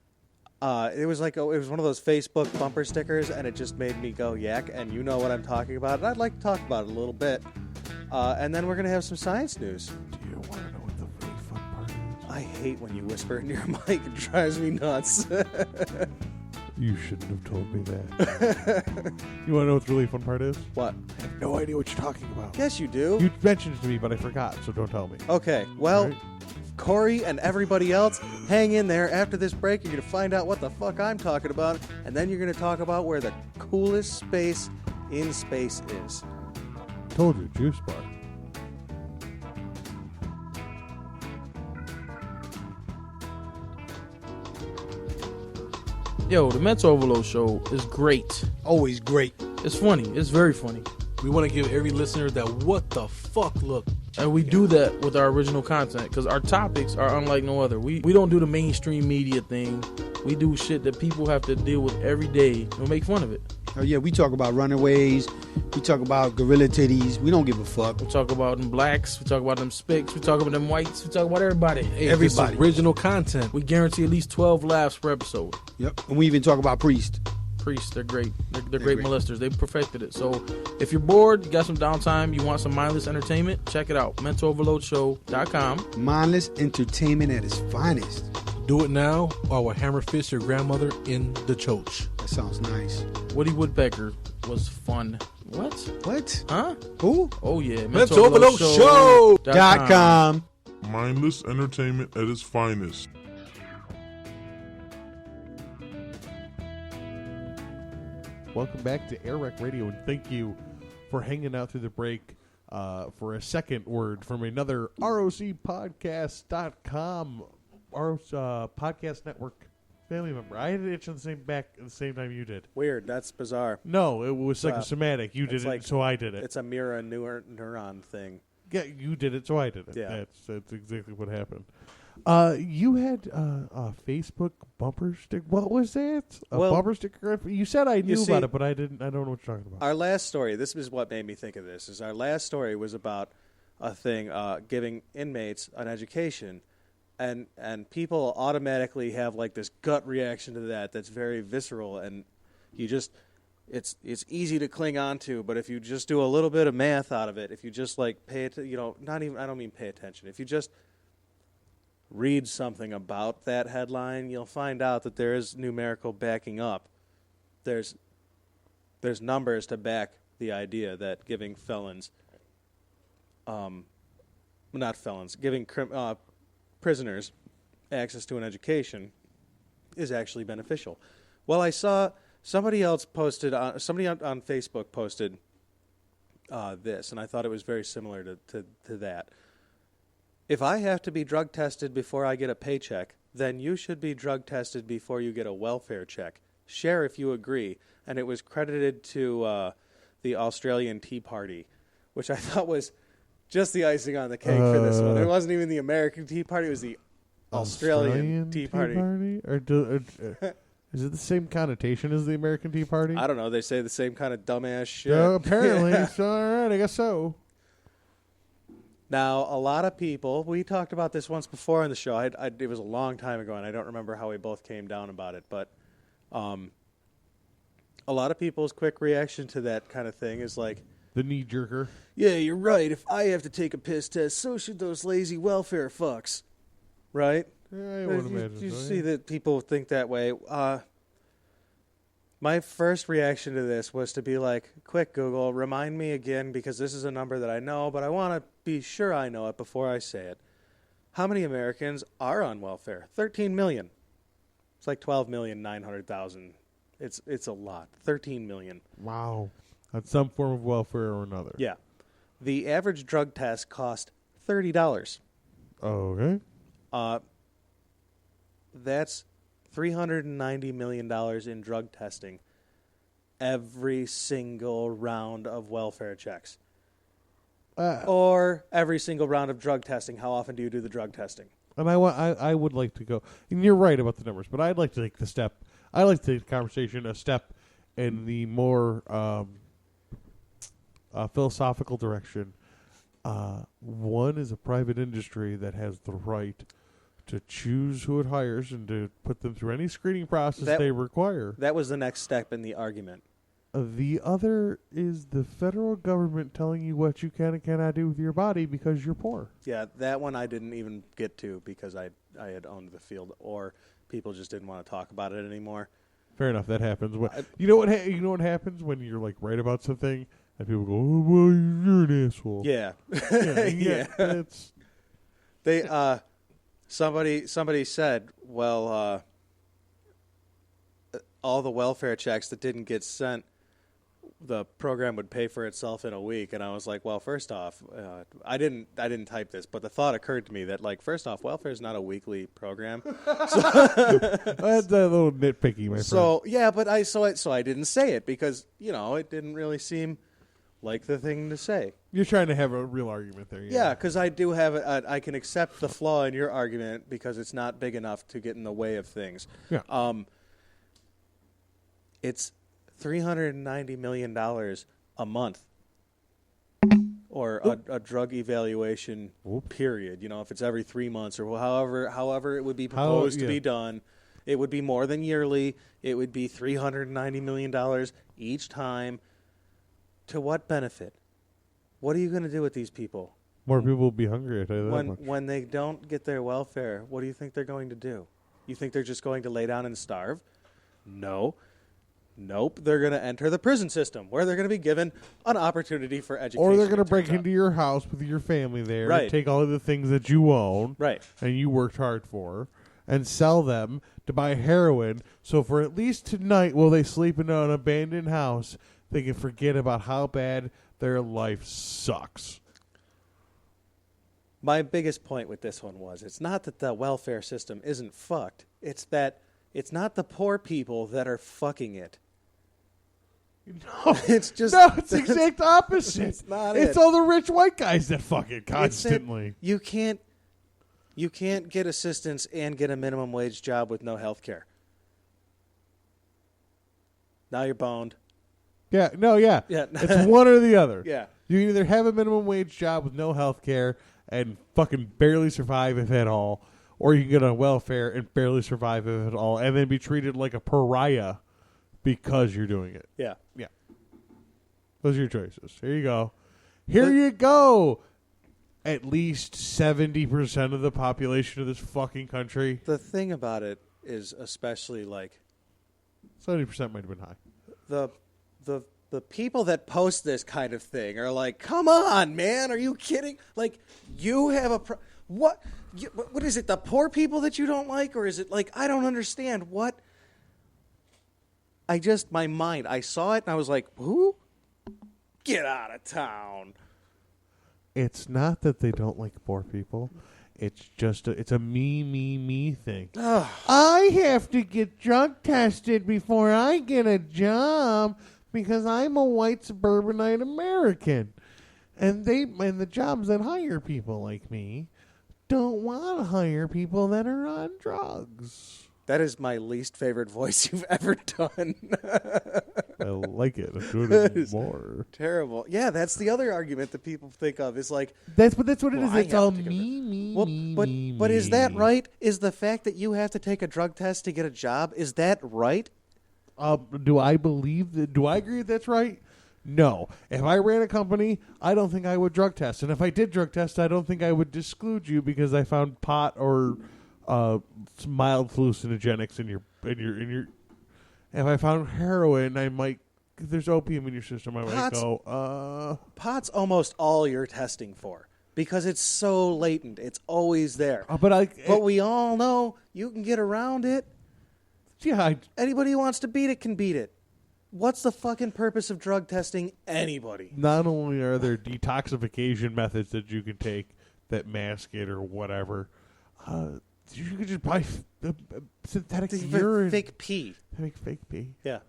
It was one of those Facebook bumper stickers, and it just made me go yak, and you know what I'm talking about, and I'd like to talk about it a little bit. And then we're going to have some science news. Do you want to know what the really fun part is? I hate when you whisper into your mic. It drives me nuts. You shouldn't have told me that. You want to know what the really fun part is? What? I have no idea what you're talking about. Yes, you do. You mentioned it to me, but I forgot, so don't tell me. Okay, well, Right. Corey and everybody else, hang in there. After this break, you're going to find out what the fuck I'm talking about, and then you're going to talk about where the coolest space in space is. Told you, juice bar. Yo, the Mental Overload Show is great. Always great. It's funny. It's very funny. We want to give every listener that what the fuck look. And we do that with our original content because our topics are unlike no other. We don't do the mainstream media thing. We do shit that people have to deal with every day and make fun of it. Oh yeah, we talk about runaways. We talk about gorilla titties. We don't give a fuck. We talk about them blacks. We talk about them spics. We talk about them whites. We talk about everybody. Hey, everybody. Original content. We guarantee at least 12 laughs per episode. Yep. And we even talk about priests. Priests, they're great. They're great molesters. They perfected it. So if you're bored, you got some downtime, you want some mindless entertainment, check it out. MentalOverloadShow.com. Mindless entertainment at its finest. Do it now or we'll hammer fist your grandmother in the choach. That sounds nice. Woody Woodpecker was fun. What? What? Huh? Who? Oh yeah. MentalOverloadShow.com. Mindless entertainment at its finest. Welcome back to Airwreck Radio, and thank you for hanging out through the break for a second word from another ROCpodcast.com podcast network family member. I had it itch on the same time you did. Weird. That's bizarre. No, it was psychosomatic. You did it, so I did it. It's a mirror neuron thing. Yeah, you did it, so I did it. Yeah. That's exactly what happened. You had a Facebook bumper sticker. What was that? Bumper sticker? You said I knew about it, but I didn't. I don't know what you're talking about. Our last story. This is what made me think of this. Is our last story was about a thing giving inmates an education, and people automatically have like this gut reaction to that. That's very visceral, and you just it's easy to cling on to. But if you just do a little bit of math out of it, if you just like pay it, not even I don't mean pay attention. If you just read something about that headline, you'll find out that there is numerical backing up. There's numbers to back the idea that giving felons, giving prisoners access to an education is actually beneficial. Well, I saw somebody else posted, somebody on Facebook posted this, and I thought it was very similar to that. If I have to be drug tested before I get a paycheck, then you should be drug tested before you get a welfare check. Share if you agree. And it was credited to the Australian Tea Party, which I thought was just the icing on the cake for this one. It wasn't even the American Tea Party, it was the Australian Tea Party. Is it the same connotation as the American Tea Party? I don't know. They say the same kind of dumbass shit. Apparently. So, all right, I guess so. Now, a lot of people, we talked about this once before on the show. It was a long time ago, and I don't remember how we both came down about it. But a lot of people's quick reaction to that kind of thing is like, the knee-jerker. Yeah, you're right. If I have to take a piss test, so should those lazy welfare fucks. Right? Yeah, I would imagine You so, see that people think that way. My first reaction to this was to be like, quick, Google, remind me again, because this is a number that I know, but I want to be sure I know it before I say it. How many Americans are on welfare? 13 million. It's like 12,900,000. It's a lot. 13 million. Wow. That's some form of welfare or another. Yeah. The average drug test cost $30. Okay. That's $390 million in drug testing every single round of welfare checks. Or every single round of drug testing. How often do you do the drug testing? And I would like to go, and you're right about the numbers, but I'd like to take the step. I'd like to take the conversation a step in the more philosophical direction. One is a private industry that has the right to choose who it hires and to put them through any screening process they require. That was the next step in the argument. The other is the federal government telling you what you can and cannot do with your body because you're poor. Yeah, that one I didn't even get to because I had owned the field, or people just didn't want to talk about it anymore. Fair enough, that happens. You know what happens when you're like right about something and people go, "Oh, well, you're an asshole." Yeah, yeah. Somebody said, well, all the welfare checks that didn't get sent, the program would pay for itself in a week. And I was like, well, first off, I didn't type this, but the thought occurred to me that, like, first off, welfare is not a weekly program. That's a little nitpicky, my friend. So yeah, but I didn't say it because it didn't really seem like the thing to say. You're trying to have a real argument there. Yeah, because I do have I can accept the flaw in your argument because it's not big enough to get in the way of things. Yeah. It's $390 million a month, or a drug evaluation period. If it's every 3 months or however it would be proposed to be done, it would be more than yearly. It would be $390 million each time. To what benefit? What are you going to do with these people? More people will be hungry, I tell you that much. When they don't get their welfare, what do you think they're going to do? You think they're just going to lay down and starve? No. Nope. They're going to enter the prison system where they're going to be given an opportunity for education. Or they're going to break into your house with your family there, right. Take all of the things that you own, right, and you worked hard for, and sell them to buy heroin. So for at least tonight, while they sleep in an abandoned house, they can forget about how bad their life sucks. My biggest point with this one was, it's not that the welfare system isn't fucked. It's that it's not the poor people that are fucking it. No, it's just the exact opposite. It's not It's all the rich white guys that fuck it constantly. You can't get assistance and get a minimum wage job with no health care. Now you're boned. Yeah, no, yeah. Yeah. It's one or the other. Yeah. You either have a minimum wage job with no health care and fucking barely survive, if at all, or you can get on welfare and barely survive, if at all, and then be treated like a pariah because you're doing it. Yeah. Yeah. Those are your choices. Here you go. Here you go. At least 70% of the population of this fucking country. The thing about it is, especially, like, 70% might have been high. The people that post this kind of thing are like, come on, man, are you kidding? Like, you have what is it, the poor people that you don't like? Or is it like, I don't understand what? I saw it and I was like, who? Get out of town. It's not that they don't like poor people. It's just it's a me thing. Ugh. I have to get drug tested before I get a job because I'm a white suburbanite American. And the jobs that hire people like me don't want to hire people that are on drugs. That is my least favorite voice you've ever done. I like it. I'm doing it more. Terrible. Yeah, that's the other argument that people think of is like... That's what it is. It's all me. But is that right? Is the fact that you have to take a drug test to get a job, is that right? Do I agree that that's right? No. If I ran a company, I don't think I would drug test. And if I did drug test, I don't think I would disclude you because I found pot or mild hallucinogenics in your. If I found heroin, I might. If there's opium in your system, I might go. Pot's almost all you're testing for because it's so latent. It's always there. But we all know you can get around it. Yeah. Anybody who wants to beat it can beat it. What's the fucking purpose of drug testing anybody? Not only are there detoxification methods that you can take that mask it or whatever, you could just buy synthetic urine. Fake pee. Make fake pee. Yeah.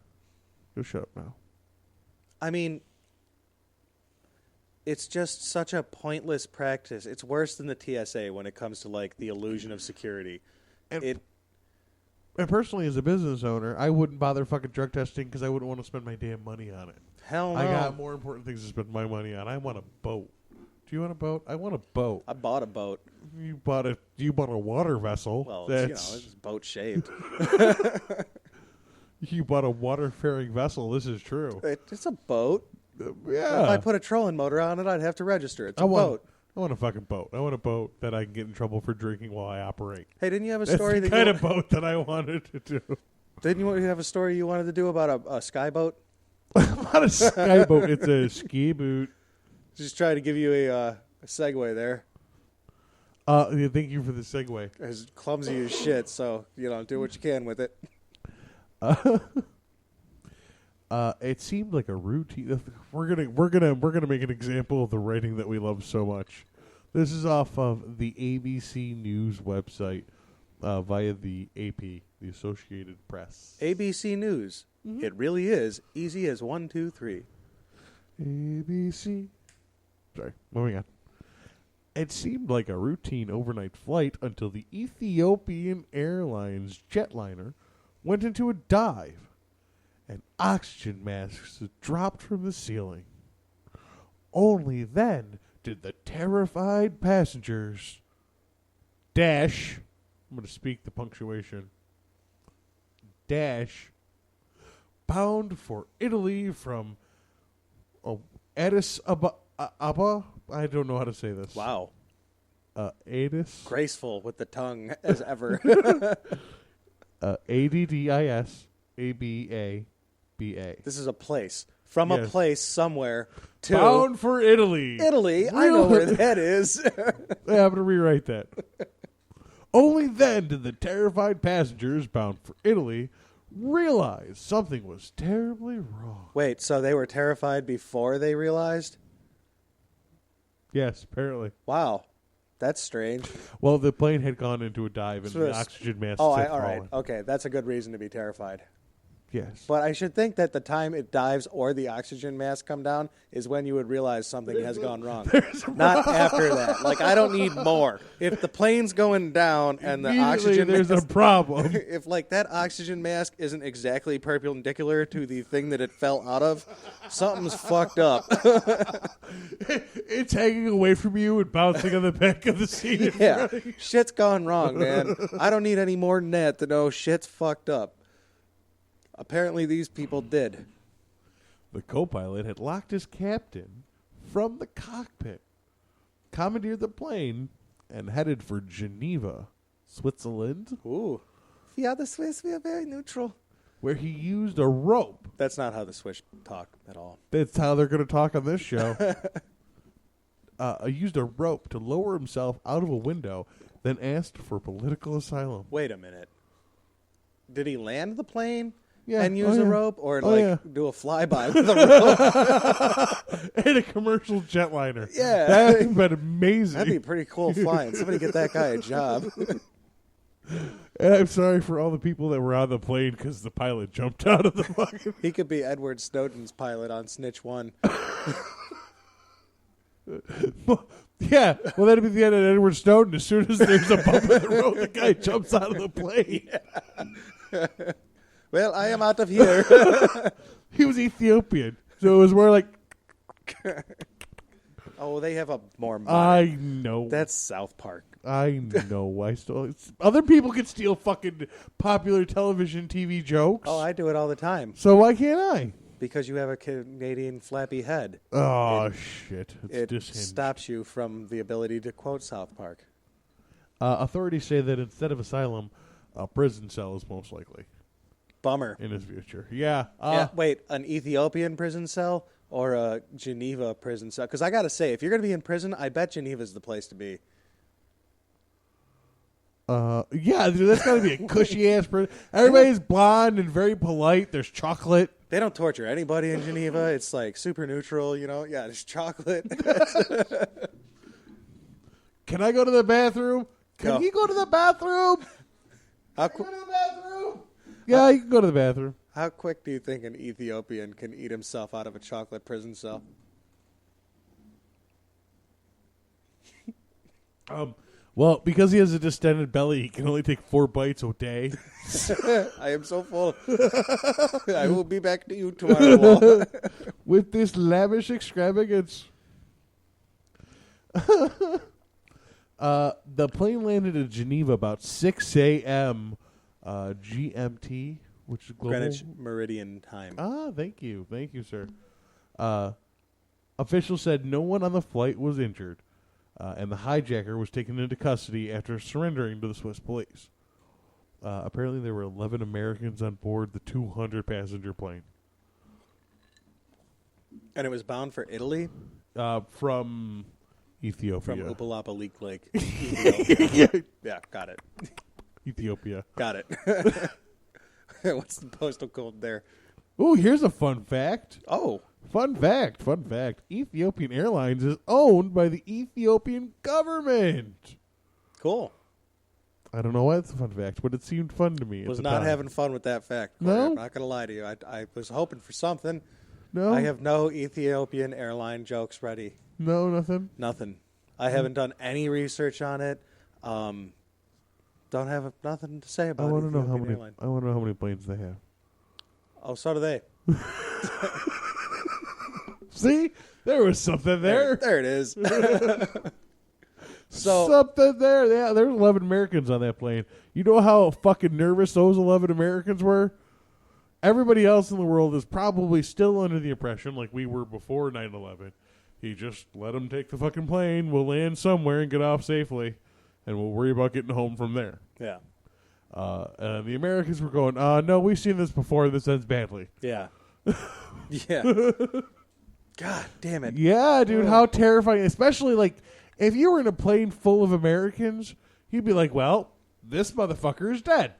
Go shut up now. I mean, it's just such a pointless practice. It's worse than the TSA when it comes to, like, the illusion of security. And personally, as a business owner, I wouldn't bother fucking drug testing because I wouldn't want to spend my damn money on it. Hell no. I got more important things to spend my money on. I want a boat. Do you want a boat? I want a boat. I bought a boat. You bought a water vessel. Well, it's boat shaped. You bought a water-faring vessel. This is true. It's a boat. Yeah. If I put a trolling motor on it, I'd have to register. It's a boat. I want a fucking boat. I want a boat that I can get in trouble for drinking while I operate. Hey, didn't you have a story? That's the kind of boat that I wanted to do. Didn't you have a story you wanted to do about a sky boat? Not a sky boat. It's a ski boot. Just trying to give you a segue there. Thank you for the segue. It's clumsy as shit, so do what you can with it. It seemed like a routine. We're gonna make an example of the writing that we love so much. This is off of the ABC News website via the AP, the Associated Press. ABC News. Mm-hmm. It really is easy as 1, 2, 3. ABC. Sorry, moving on. It seemed like a routine overnight flight until the Ethiopian Airlines jetliner went into a dive and oxygen masks dropped from the ceiling. Only then did the terrified passengers dash, I'm going to speak the punctuation, dash, bound for Italy from Addis Ababa. I don't know how to say this. Wow. Addis. Graceful with the tongue as ever. Addis Ababa. This is a place. From a place somewhere to... Bound for Italy. Italy. I know where that is. I have to rewrite that. Only then did the terrified passengers bound for Italy realize something was terribly wrong. Wait, so they were terrified before they realized? Yes, apparently. Wow. That's strange. Well, the plane had gone into a dive and the oxygen masks had all right. fallen. Okay, that's a good reason to be terrified. Yes. But I should think that the time it dives or the oxygen mask come down is when you would realize something has gone wrong. Not after that. Like, I don't need more. If the plane's going down and the oxygen there's mask... a problem. If, that oxygen mask isn't exactly perpendicular to the thing that it fell out of, something's fucked up. It's hanging away from you and bouncing on the back of the seat. Yeah. Shit's gone wrong, man. I don't need any more than that to know shit's fucked up. Apparently these people did. The co-pilot had locked his captain from the cockpit, commandeered the plane, and headed for Geneva, Switzerland. Ooh. Yeah, the Swiss, we are very neutral. Where he used a rope. That's not how the Swiss talk at all. That's how they're going to talk on this show. Used a rope to lower himself out of a window, then asked for political asylum. Wait a minute. Did he land the plane? Yeah. And use a rope, or do a flyby with a rope? And a commercial jetliner. Yeah. That would have been amazing. That'd be pretty cool flying. Somebody get that guy a job. And I'm sorry for all the people that were on the plane because the pilot jumped out of the fucking... He could be Edward Snowden's pilot on Snitch 1. Yeah, well, that'd be the end of Edward Snowden. As soon as there's a bump in the road, the guy jumps out of the plane. Yeah. Well, I am out of here. He was Ethiopian, so it was more like... Oh, they have a more modern... I know. That's South Park. I know. Other people can steal fucking popular television TV jokes. Oh, I do it all the time. So why can't I? Because you have a Canadian flappy head. Oh, shit. It stops you from the ability to quote South Park. Authorities say that instead of asylum, a prison cell is most likely. Bummer. In his future. Yeah. Wait, an Ethiopian prison cell or a Geneva prison cell? Because I got to say, if you're going to be in prison, I bet Geneva's the place to be. Yeah, dude, that's got to be a cushy-ass prison. Everybody's blonde and very polite. There's chocolate. They don't torture anybody in Geneva. It's like super neutral, you know? Yeah, there's chocolate. Can I go to the bathroom? Can he go to the bathroom? How go to the bathroom? Yeah, you can go to the bathroom. How quick do you think an Ethiopian can eat himself out of a chocolate prison cell? Well, because he has a distended belly, he can only take 4 bites a day. I am so full. I will be back to you tomorrow. With this lavish extravagance. The plane landed in Geneva about 6 a.m. GMT, which is global. Greenwich Meridian Time. Thank you, sir. Officials said no one on the flight was injured, and the hijacker was taken into custody after surrendering to the Swiss police. Apparently, there were 11 Americans on board the 200-passenger plane. And it was bound for Italy? From Ethiopia. From Upalapa Leak Lake. Ethiopia. Yeah, got it. Ethiopia. Got it. What's the postal code there? Ooh, here's a fun fact. Oh. Fun fact. Ethiopian Airlines is owned by the Ethiopian government. Cool. I don't know why it's a fun fact, but it seemed fun to me. Was at the not time. having fun with that fact. No? I'm not going to lie to you. I was hoping for something. No? I have no Ethiopian airline jokes ready. No, nothing? Nothing. I haven't done any research on it. Don't have nothing to say about it. I want to know how many planes they have. Oh, so do they. See? There was something there. There it is. So something there. Yeah, there's 11 Americans on that plane. You know how fucking nervous those 11 Americans were? Everybody else in the world is probably still under the impression, like we were before 9/11. He just let them take the fucking plane. We'll land somewhere and get off safely, and we'll worry about getting home from there. Yeah. And the Americans were going, no, we've seen this before. This ends badly. Yeah. Yeah. God damn it. Yeah, dude, how terrifying. Especially, like, if you were in a plane full of Americans, you'd be like, well, this motherfucker is dead.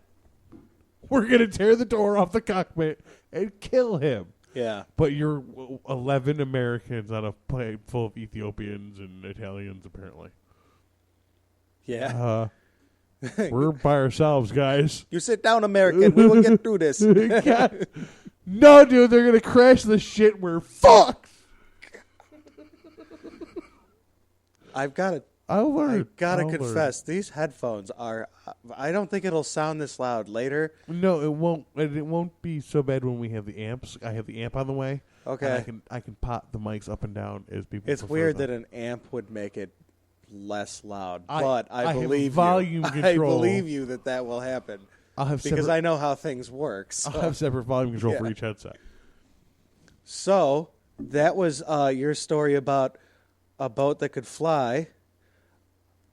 We're going to tear the door off the cockpit and kill him. Yeah. But you're 11 Americans on a plane full of Ethiopians and Italians, apparently. Yeah. We're by ourselves, guys. You sit down, American. We will get through this. No, dude, they're going to crash the shit. We're fucked. I've got to. I've got to confess, these headphones are. I don't think it'll sound this loud later. No, it won't. It won't be so bad when we have the amps. I have the amp on the way. Okay. And I can pop the mics up and down as people. It's weird that an amp would make it less loud, but I have believe volume you. control. I believe you that will happen. I'll have because I know how things work. So. I'll have separate volume control for each headset. So that was your story about a boat that could fly.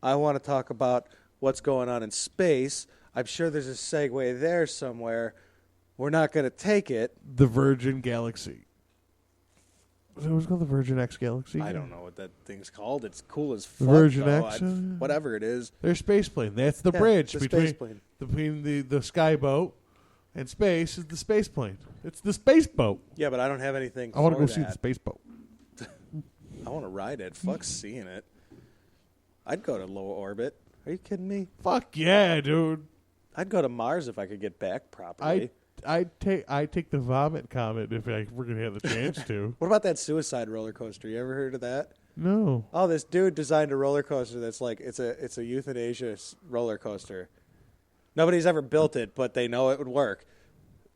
I want to talk about what's going on in space. I'm sure there's a segue there somewhere. We're not going to take it. The Virgin Galaxy. Is it called the Virgin X Galaxy? I don't know what that thing's called. It's cool as fuck. Virgin though. X? Whatever it is. Their space plane. That's the bridge the between space plane. the sky boat and space is the space plane. It's the space boat. Yeah, but I don't have anything I want to go for see that. the space boat. I want to ride it. Fuck seeing it. I'd go to low orbit. Are you kidding me? Fuck yeah, dude. I'd go to Mars if I could get back properly. I'd take the vomit comet if we're gonna have the chance to. What about that suicide roller coaster? You ever heard of that? No. Oh, this dude designed a roller coaster that's like it's a euthanasia roller coaster. Nobody's ever built it, but they know it would work.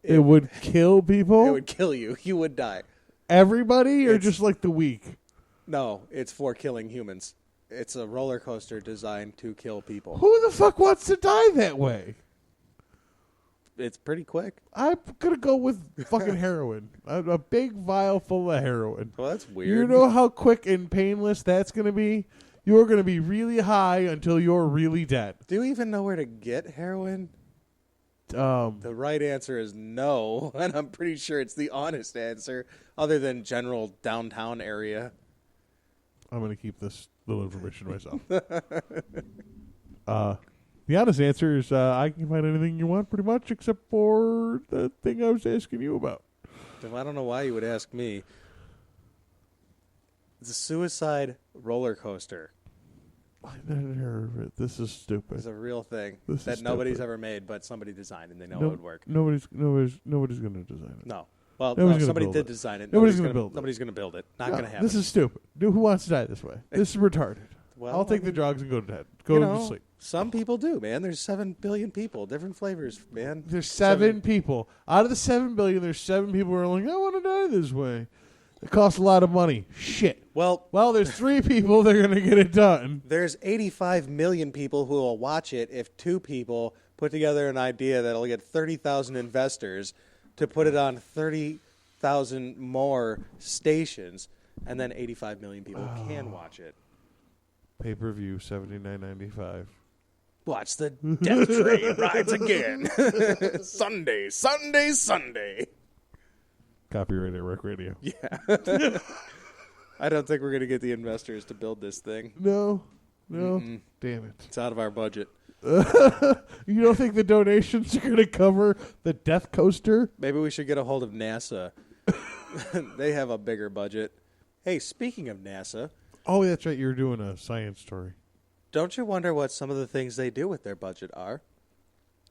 It would kill people? It would kill you. You would die. Everybody or just like the weak? No, it's for killing humans. It's a roller coaster designed to kill people. Who the fuck wants to die that way? It's pretty quick. I'm going to go with fucking heroin. A big vial full of heroin. Well, that's weird. You know how quick and painless that's going to be? You're going to be really high until you're really dead. Do you even know where to get heroin? The right answer is no, and I'm pretty sure it's the honest answer, other than general downtown area. I'm going to keep this little information to myself. The honest answer is I can find anything you want pretty much except for the thing I was asking you about. Well, I don't know why you would ask me. It's a suicide roller coaster. I never heard of it. This is stupid. It's a real thing This that is nobody's stupid. ever made, but somebody designed and they know it would work. Nobody's going to design it. No. Well, Nobody's gonna somebody build did it. design it. Nobody's going to build it. Nobody's going to build it. Not No, going to happen. This is stupid. Dude, who wants to die this way? This is retarded. Well, I'll take I the mean, drugs and go to bed. Go to sleep. Some people do, man. There's 7 billion people, different flavors, man. There's 7 people. Out of the 7 billion, there's 7 people who are like, I want to die this way. It costs a lot of money. Shit. Well, there's 3 people that are going to get it done. There's 85 million people who will watch it if 2 people put together an idea that'll get 30,000 investors to put it on 30,000 more stations, and then 85 million people can watch it. Pay-per-view, $79.95. Watch the Death Train rides again. Sunday. Copyright at Rec Radio. Yeah. I don't think we're going to get the investors to build this thing. No. Mm-mm. Damn it. It's out of our budget. You don't think the donations are going to cover the Death Coaster? Maybe we should get a hold of NASA. They have a bigger budget. Hey, speaking of NASA. Oh, that's right. You're doing a science story. Don't you wonder what some of the things they do with their budget are?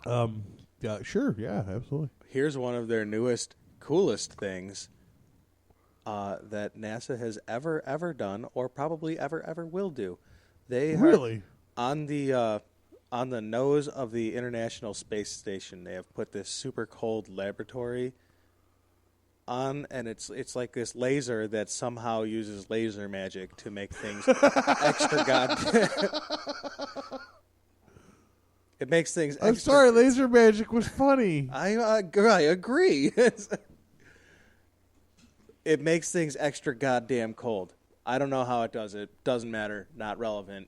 Yeah, sure. Yeah, absolutely. Here's one of their newest, coolest things that NASA has ever done, or probably ever will do. They really on the nose of the International Space Station. They have put this super cold laboratory on, and it's like this laser that somehow uses laser magic to make things extra goddamn. It makes things. I'm sorry, laser magic was funny. I agree. It makes things extra goddamn cold. I don't know how it does it. Doesn't matter. Not relevant.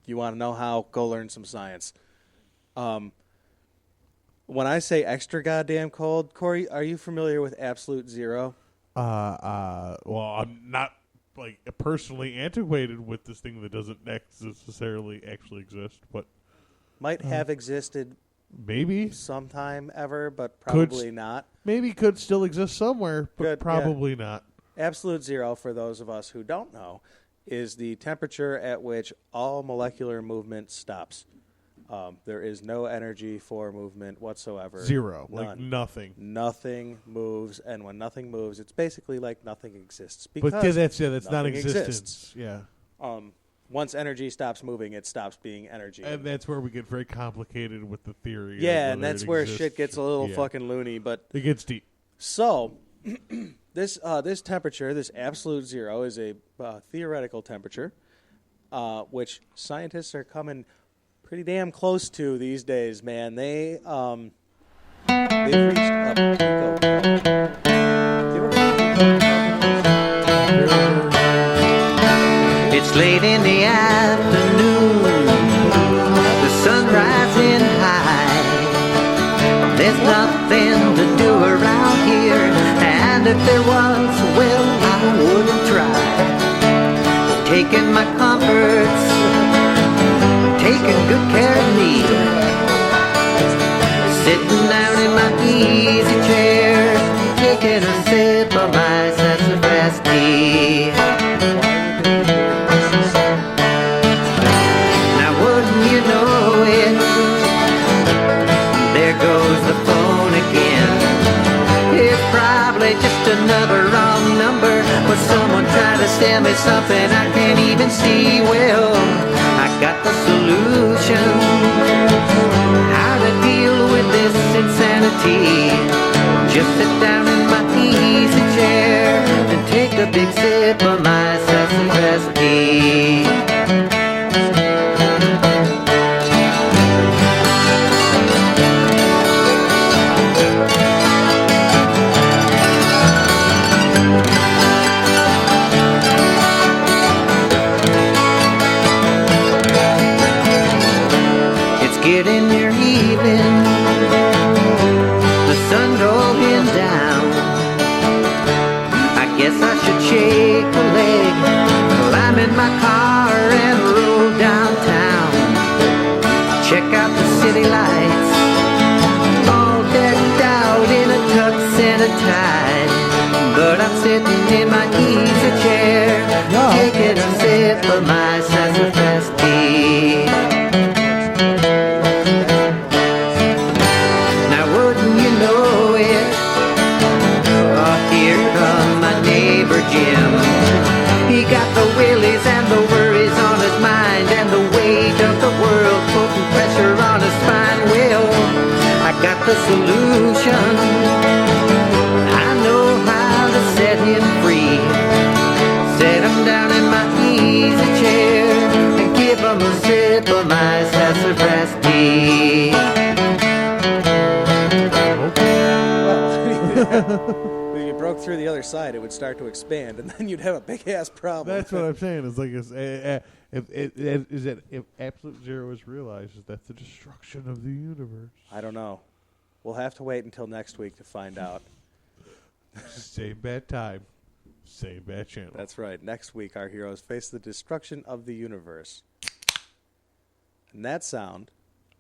You want to know how? Go learn some science. When I say extra goddamn cold, Corey, are you familiar with absolute zero? Well, I'm not like personally antiquated with this thing that doesn't necessarily actually exist, but might have existed maybe sometime ever, but probably not. Maybe could still exist somewhere, but probably not. Absolute zero, for those of us who don't know, is the temperature at which all molecular movement stops. There is no energy for movement whatsoever. Zero. None. Like nothing. Nothing moves, and when nothing moves, it's basically like nothing exists. But that's non-existence. Exists. Yeah. Once energy stops moving, it stops being energy. And that's where we get very complicated with the theory. Yeah, and that's where shit gets a little fucking loony. But it gets deep. So, this temperature, this absolute zero, is a theoretical temperature, which scientists are coming pretty damn close to these days, man. They've reached a It's late in the afternoon, the sun rising high. There's nothing to do around here, and if there was, well, I wouldn't try. Taking my comforts, taking good care of me. Sitting down in my easy chair, taking a sip of my sassafras tea. Now wouldn't you know it, there goes the phone again. It's probably just another wrong number, or someone trying to sell me something I can't even see. Well, I got the solution, how to deal with this insanity. Just sit down in my easy chair and take a big sip of my sassafras tea. Getting near evening, the sun going down. I guess I should shake a leg, climb in my car and roll downtown. Check out the city lights, all decked out in a tux and a tie. But I'm sitting in my easy chair, taking a sip of my sassafras tea. Jim, he got the willies and the worries on his mind, and the weight of the world putting pressure on his spine. Well, I got the solution, I know how to set him free. Set him down in my easy chair and give him a sip of my sassafras tea. Broke through the other side, it would start to expand, and then you'd have a big ass problem. That's what I'm saying. It's like if absolute zero is realized, is that the destruction of the universe? I don't know. We'll have to wait until next week to find out. Same bad time, Save that channel. That's right. Next week, our heroes face the destruction of the universe. And that sound,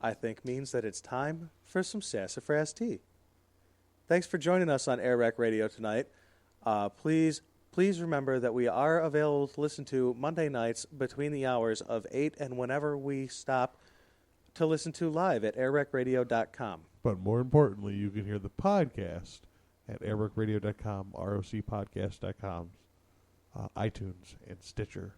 I think, means that it's time for some sassafras tea. Thanks for joining us on Air Rec Radio tonight. Please remember that we are available to listen to Monday nights between the hours of 8 and whenever we stop to listen to live at airrecradio.com. But more importantly, you can hear the podcast at airrecradio.com, rocpodcast.com, iTunes, and Stitcher.